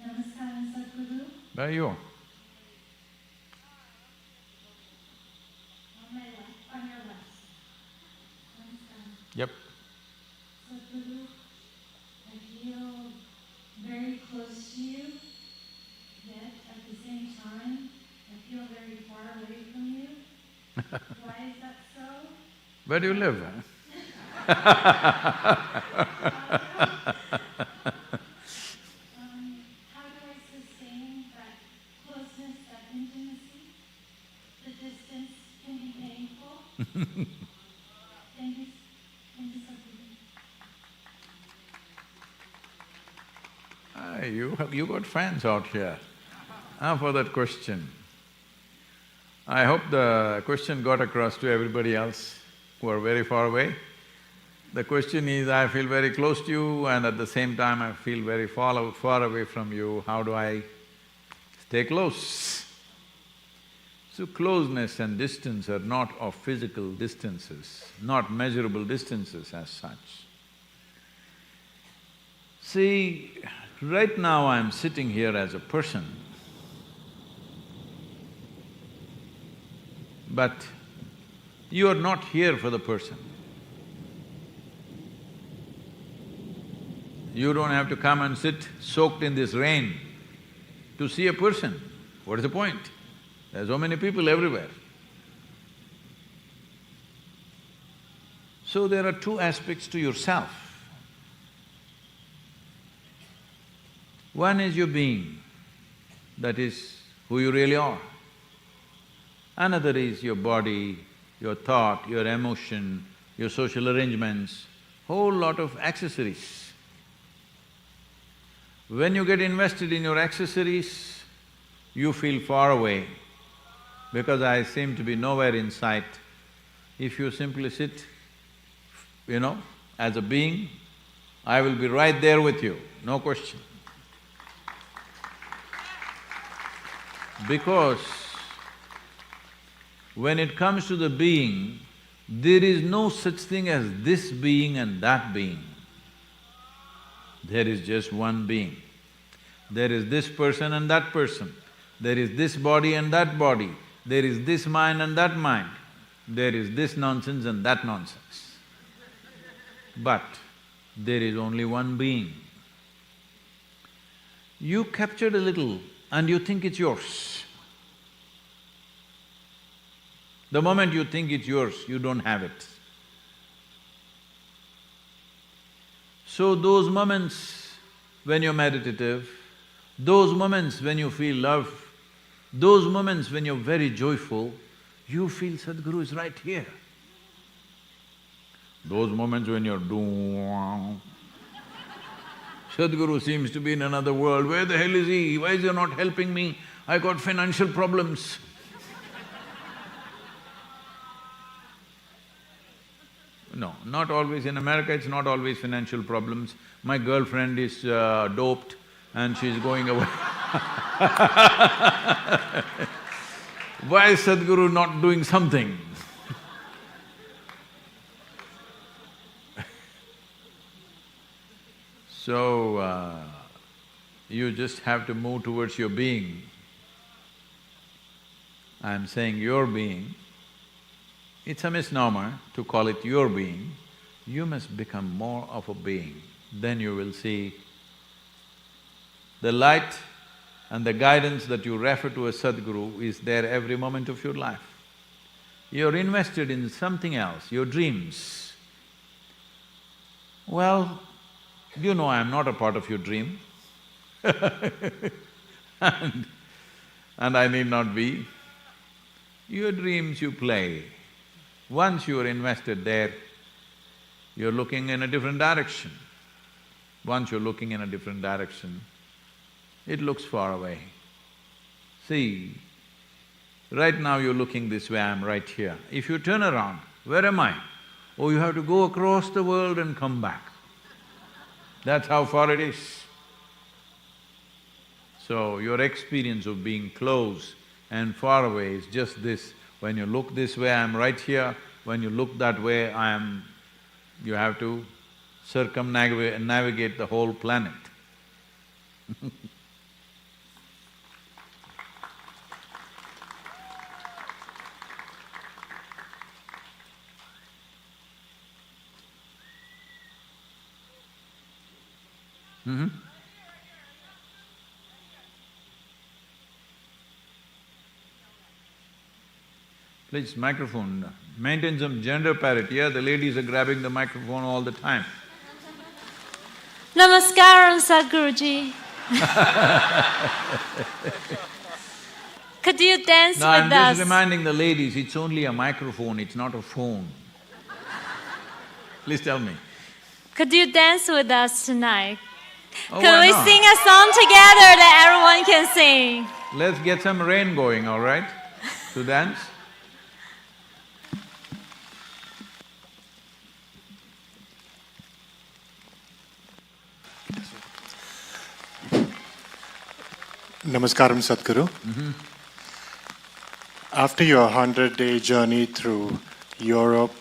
Namaskaram, Sadhguru. Where are you? On my left, on your left. Namaskaram. Yep. Sadhguru, I feel very close to you, yet at the same time, I feel very far away from you. Why is that so? Where do you live, huh? How do I sustain that closeness, that intimacy? The distance can be painful. Thank you, Sadhguru. You got fans out here, for that question. I hope the question got across to everybody else who are very far away. The question is, I feel very close to you and at the same time I feel very far away from you, how do I stay close? So closeness and distance are not of physical distances, not measurable distances as such. See, right now I'm sitting here as a person, but you are not here for the person. You don't have to come and sit soaked in this rain to see a person. What is the point? There are so many people everywhere. So there are two aspects to yourself. One is your being, that is who you really are. Another is your body, your thought, your emotion, your social arrangements, whole lot of accessories. When you get invested in your accessories, you feel far away because I seem to be nowhere in sight. If you simply sit, as a being, I will be right there with you, no question. Because when it comes to the being, there is no such thing as this being and that being. There is just one being. There is this person and that person. There is this body and that body. There is this mind and that mind. There is this nonsense and that nonsense. But there is only one being. You captured a little and you think it's yours. The moment you think it's yours, you don't have it. So those moments when you're meditative, those moments when you feel love, those moments when you're very joyful, you feel Sadhguru is right here. Those moments when you're doom, Sadhguru seems to be in another world. Where the hell is he? Why is he not helping me? I got financial problems. No, not always. In America, it's not always financial problems. My girlfriend is doped and she's going away. Why is Sadhguru not doing something? So, you just have to move towards your being. I'm saying your being. It's a misnomer to call it your being. You must become more of a being. Then you will see the light and the guidance that you refer to as Sadhguru is there every moment of your life. You're invested in something else, your dreams. Well, you know I'm not a part of your dream and I need not be. Your dreams you play. Once you are invested there, you're looking in a different direction. Once you're looking in a different direction, it looks far away. See, right now you're looking this way, I'm right here. If you turn around, where am I? Oh, you have to go across the world and come back. That's how far it is. So, your experience of being close and far away is just this. When you look this way, I'm right here. When you look that way, you have to circumnavigate the whole planet. Please, microphone, maintain some gender parity. Yeah, the ladies are grabbing the microphone all the time. Namaskaram, Sadhguruji. Could you dance No, with I'm us? just reminding the ladies, it's only a microphone, it's not a phone. Please tell me. Could you dance with us tonight? Oh, Can why we not? sing a song together that everyone can sing? Let's get some rain going, all right, to dance? Namaskaram, Sadhguru. After your 100-day journey through Europe,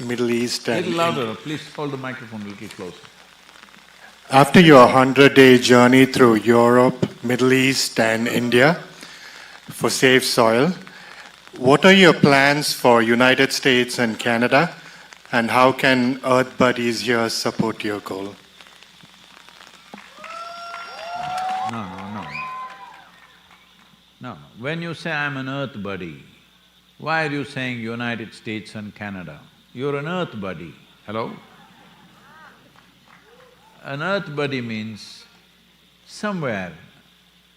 Middle East and… Little louder, please hold the microphone a little closer. After your 100-day journey through Europe, Middle East and India for Safe Soil, what are your plans for United States and Canada, and how can Earth Buddies here support your goal? No. When you say I'm an earth buddy, why are you saying United States and Canada? You're an earth buddy, hello? An earth buddy means somewhere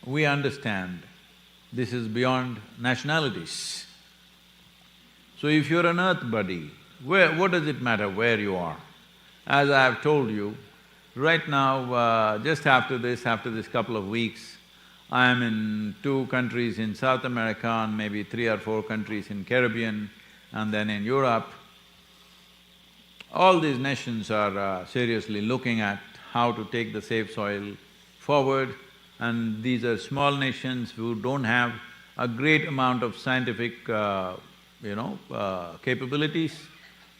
we understand this is beyond nationalities. So if you're an earth buddy, what does it matter where you are? As I have told you, right now, just after this couple of weeks, I am in 2 countries in South America and maybe 3 or 4 countries in Caribbean and then in Europe. All these nations are seriously looking at how to take the safe soil forward, and these are small nations who don't have a great amount of scientific, capabilities.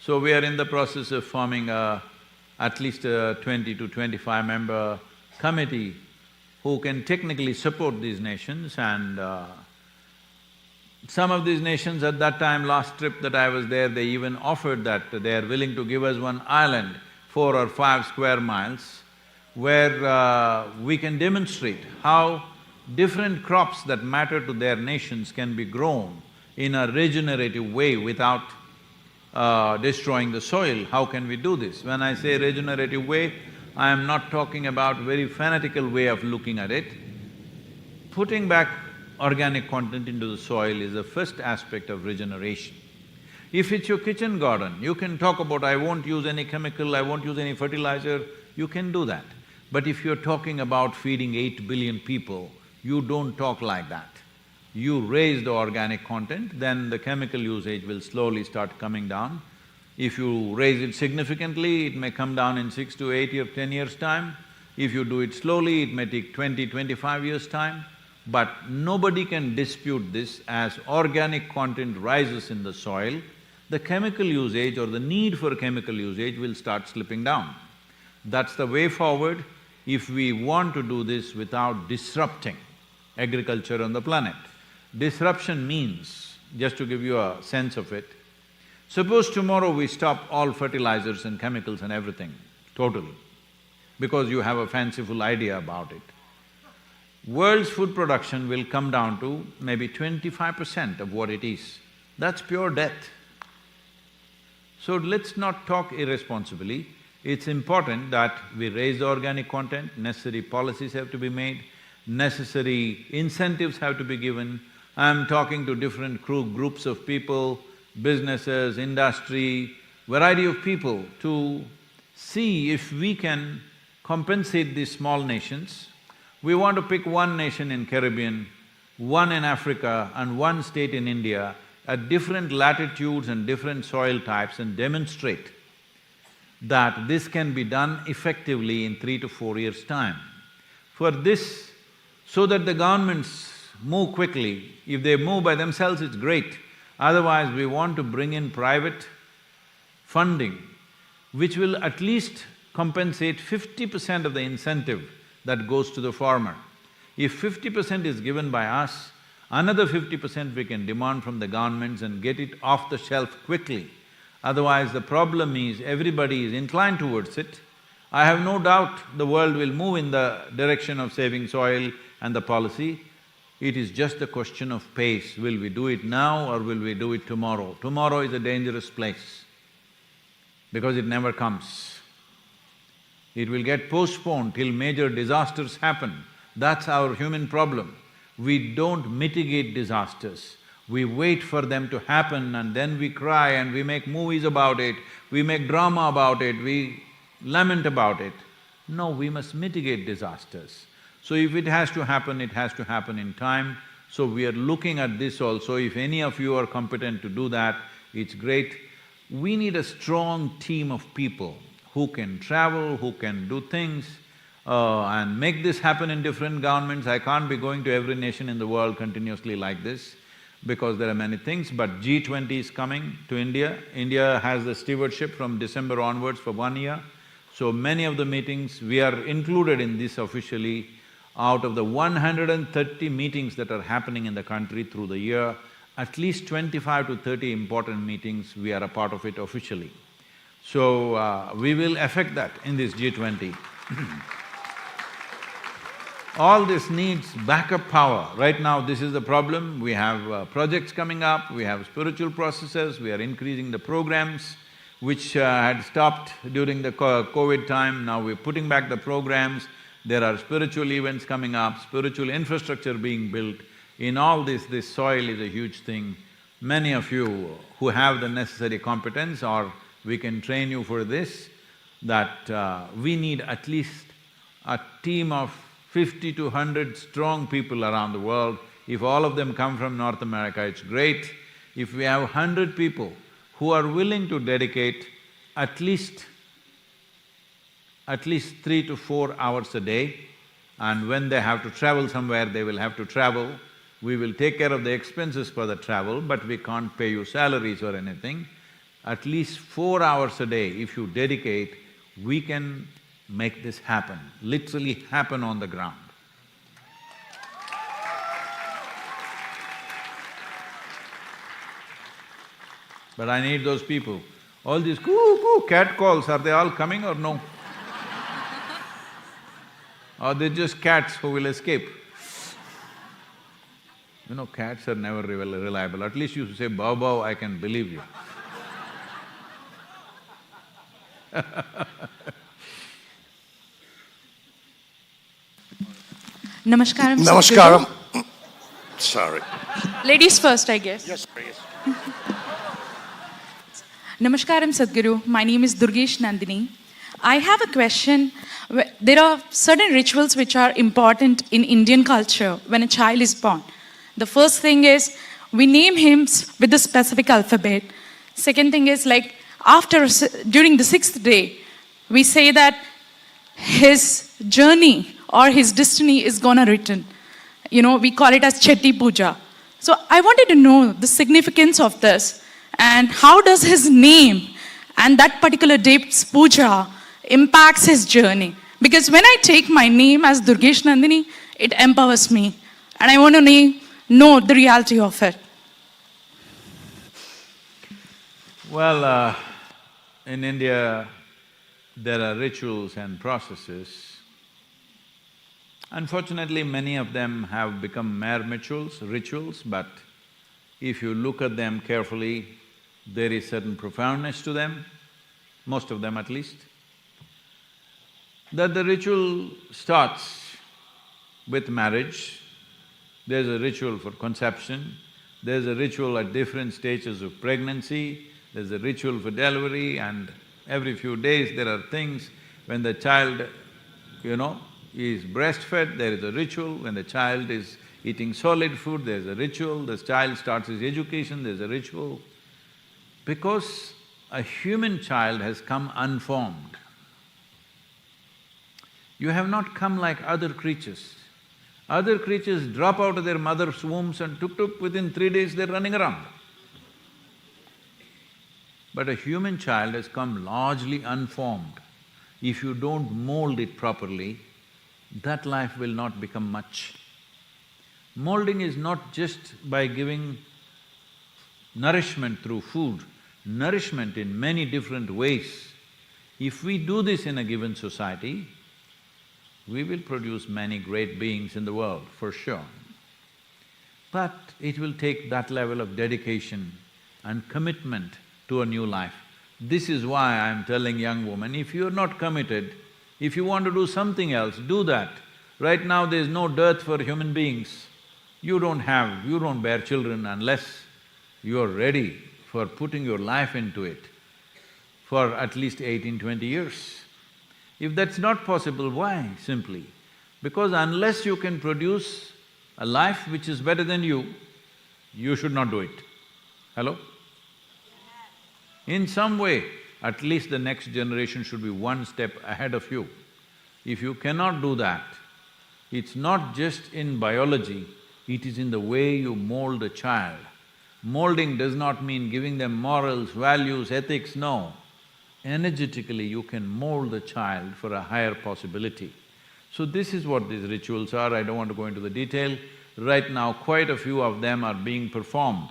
So we are in the process of forming at least a 20 to 25 member committee who can technically support these nations, and some of these nations at that time, last trip that I was there, they even offered that they are willing to give us one island, 4 or 5 square miles, where we can demonstrate how different crops that matter to their nations can be grown in a regenerative way without destroying the soil. How can we do this? When I say regenerative way, I am not talking about very fanatical way of looking at it. Putting back organic content into the soil is the first aspect of regeneration. If it's your kitchen garden, you can talk about, I won't use any chemical, I won't use any fertilizer, you can do that. But if you're talking about feeding 8 billion people, you don't talk like that. You raise the organic content, then the chemical usage will slowly start coming down. If you raise it significantly, it may come down in 6 to 8 or 10 years' time. If you do it slowly, it may take 20, 25 years' time. But nobody can dispute this. As organic content rises in the soil, the chemical usage or the need for chemical usage will start slipping down. That's the way forward if we want to do this without disrupting agriculture on the planet. Disruption means, just to give you a sense of it, suppose tomorrow we stop all fertilizers and chemicals and everything, totally, because you have a fanciful idea about it. World's food production will come down to maybe 25% of what it is. That's pure death. So let's not talk irresponsibly. It's important that we raise the organic content, necessary policies have to be made, necessary incentives have to be given. I'm talking to different groups of people, businesses, industry, variety of people to see if we can compensate these small nations. We want to pick one nation in Caribbean, one in Africa and one state in India at different latitudes and different soil types and demonstrate that this can be done effectively in 3 to 4 years' time. For this, so that the governments move quickly, if they move by themselves, it's great. Otherwise, we want to bring in private funding, which will at least compensate 50% of the incentive that goes to the farmer. If 50% is given by us, another 50% we can demand from the governments and get it off the shelf quickly. Otherwise, the problem is everybody is inclined towards it. I have no doubt the world will move in the direction of saving soil and the policy. It is just a question of pace. Will we do it now or will we do it tomorrow? Tomorrow is a dangerous place because it never comes. It will get postponed till major disasters happen. That's our human problem. We don't mitigate disasters. We wait for them to happen and then we cry and we make movies about it, we make drama about it, we lament about it. No, we must mitigate disasters. So if it has to happen in time. So we are looking at this also. If any of you are competent to do that, it's great. We need a strong team of people who can travel, who can do things and make this happen in different governments. I can't be going to every nation in the world continuously like this because there are many things, but G20 is coming to India. India has the stewardship from December onwards for 1 year. So many of the meetings, we are included in this officially. Out of the 130 meetings that are happening in the country through the year, at least 25 to 30 important meetings, we are a part of it officially. So, we will affect that in this G20. All this needs backup power. Right now, this is the problem. We have projects coming up, we have spiritual processes, we are increasing the programs which had stopped during the COVID time. Now we're putting back the programs. There are spiritual events coming up, spiritual infrastructure being built. In all this soil is a huge thing. Many of you who have the necessary competence or we can train you for this, that we need at least a team of 50 to 100 strong people around the world. If all of them come from North America, it's great. If we have 100 people who are willing to dedicate at least 3 to 4 hours a day, and when they have to travel somewhere, they will have to travel. We will take care of the expenses for the travel, but we can't pay you salaries or anything. At least 4 hours a day, if you dedicate, we can make this happen, literally happen on the ground. But I need those people. All these coo cat calls, are they all coming or no? Or they're just cats who will escape? You know, cats are never reliable. At least you say, bow bow, I can believe you. Namaskaram. Namaskaram. Sorry. Ladies first, I guess. Yes, please. Namaskaram, Sadhguru. My name is Durgesh Nandini. I have a question. There are certain rituals which are important in Indian culture when a child is born. The first thing is we name him with the specific alphabet. Second thing is like during the 6th day, we say that his journey or his destiny is gonna written. You know, we call it as Chetty Puja. So I wanted to know the significance of this and how does his name and that particular day's puja impacts his journey. Because when I take my name as Durgesh Nandini, it empowers me. And I want to know the reality of it. Well, in India, there are rituals and processes. Unfortunately, many of them have become mere rituals, but if you look at them carefully, there is certain profoundness to them, most of them at least. That the ritual starts with marriage, there's a ritual for conception, there's a ritual at different stages of pregnancy, there's a ritual for delivery, and every few days there are things. When the child, is breastfed, there is a ritual. When the child is eating solid food, there's a ritual. The child starts his education, there's a ritual. Because a human child has come unformed. You have not come like other creatures. Other creatures drop out of their mother's wombs and tuk-tuk, within 3 days they're running around. But a human child has come largely unformed. If you don't mold it properly, that life will not become much. Molding is not just by giving nourishment through food, nourishment in many different ways. If we do this in a given society, we will produce many great beings in the world, for sure. But it will take that level of dedication and commitment to a new life. This is why I'm telling young women, if you're not committed, if you want to do something else, do that. Right now there's no dearth for human beings. You don't bear children unless you're ready for putting your life into it for at least 18-20 years. If that's not possible, why? Simply because unless you can produce a life which is better than you should not do it. Hello? In some way, at least the next generation should be one step ahead of you. If you cannot do that, it's not just in biology, it is in the way you mold a child. Molding does not mean giving them morals, values, ethics, no. Energetically, you can mold the child for a higher possibility. So this is what these rituals are. I don't want to go into the detail. Right now, quite a few of them are being performed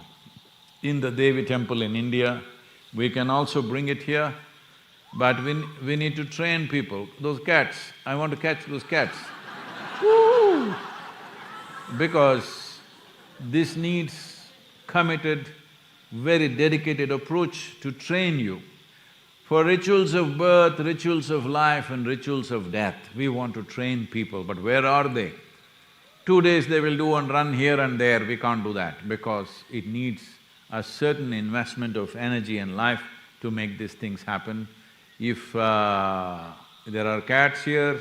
in the Devi temple in India. We can also bring it here, but we need to train people. Those cats, I want to catch those cats. Woo! Because this needs committed, very dedicated approach to train you. For rituals of birth, rituals of life and rituals of death, we want to train people, but where are they? 2 days they will do and run here and there, we can't do that because it needs a certain investment of energy and life to make these things happen. If there are cats here,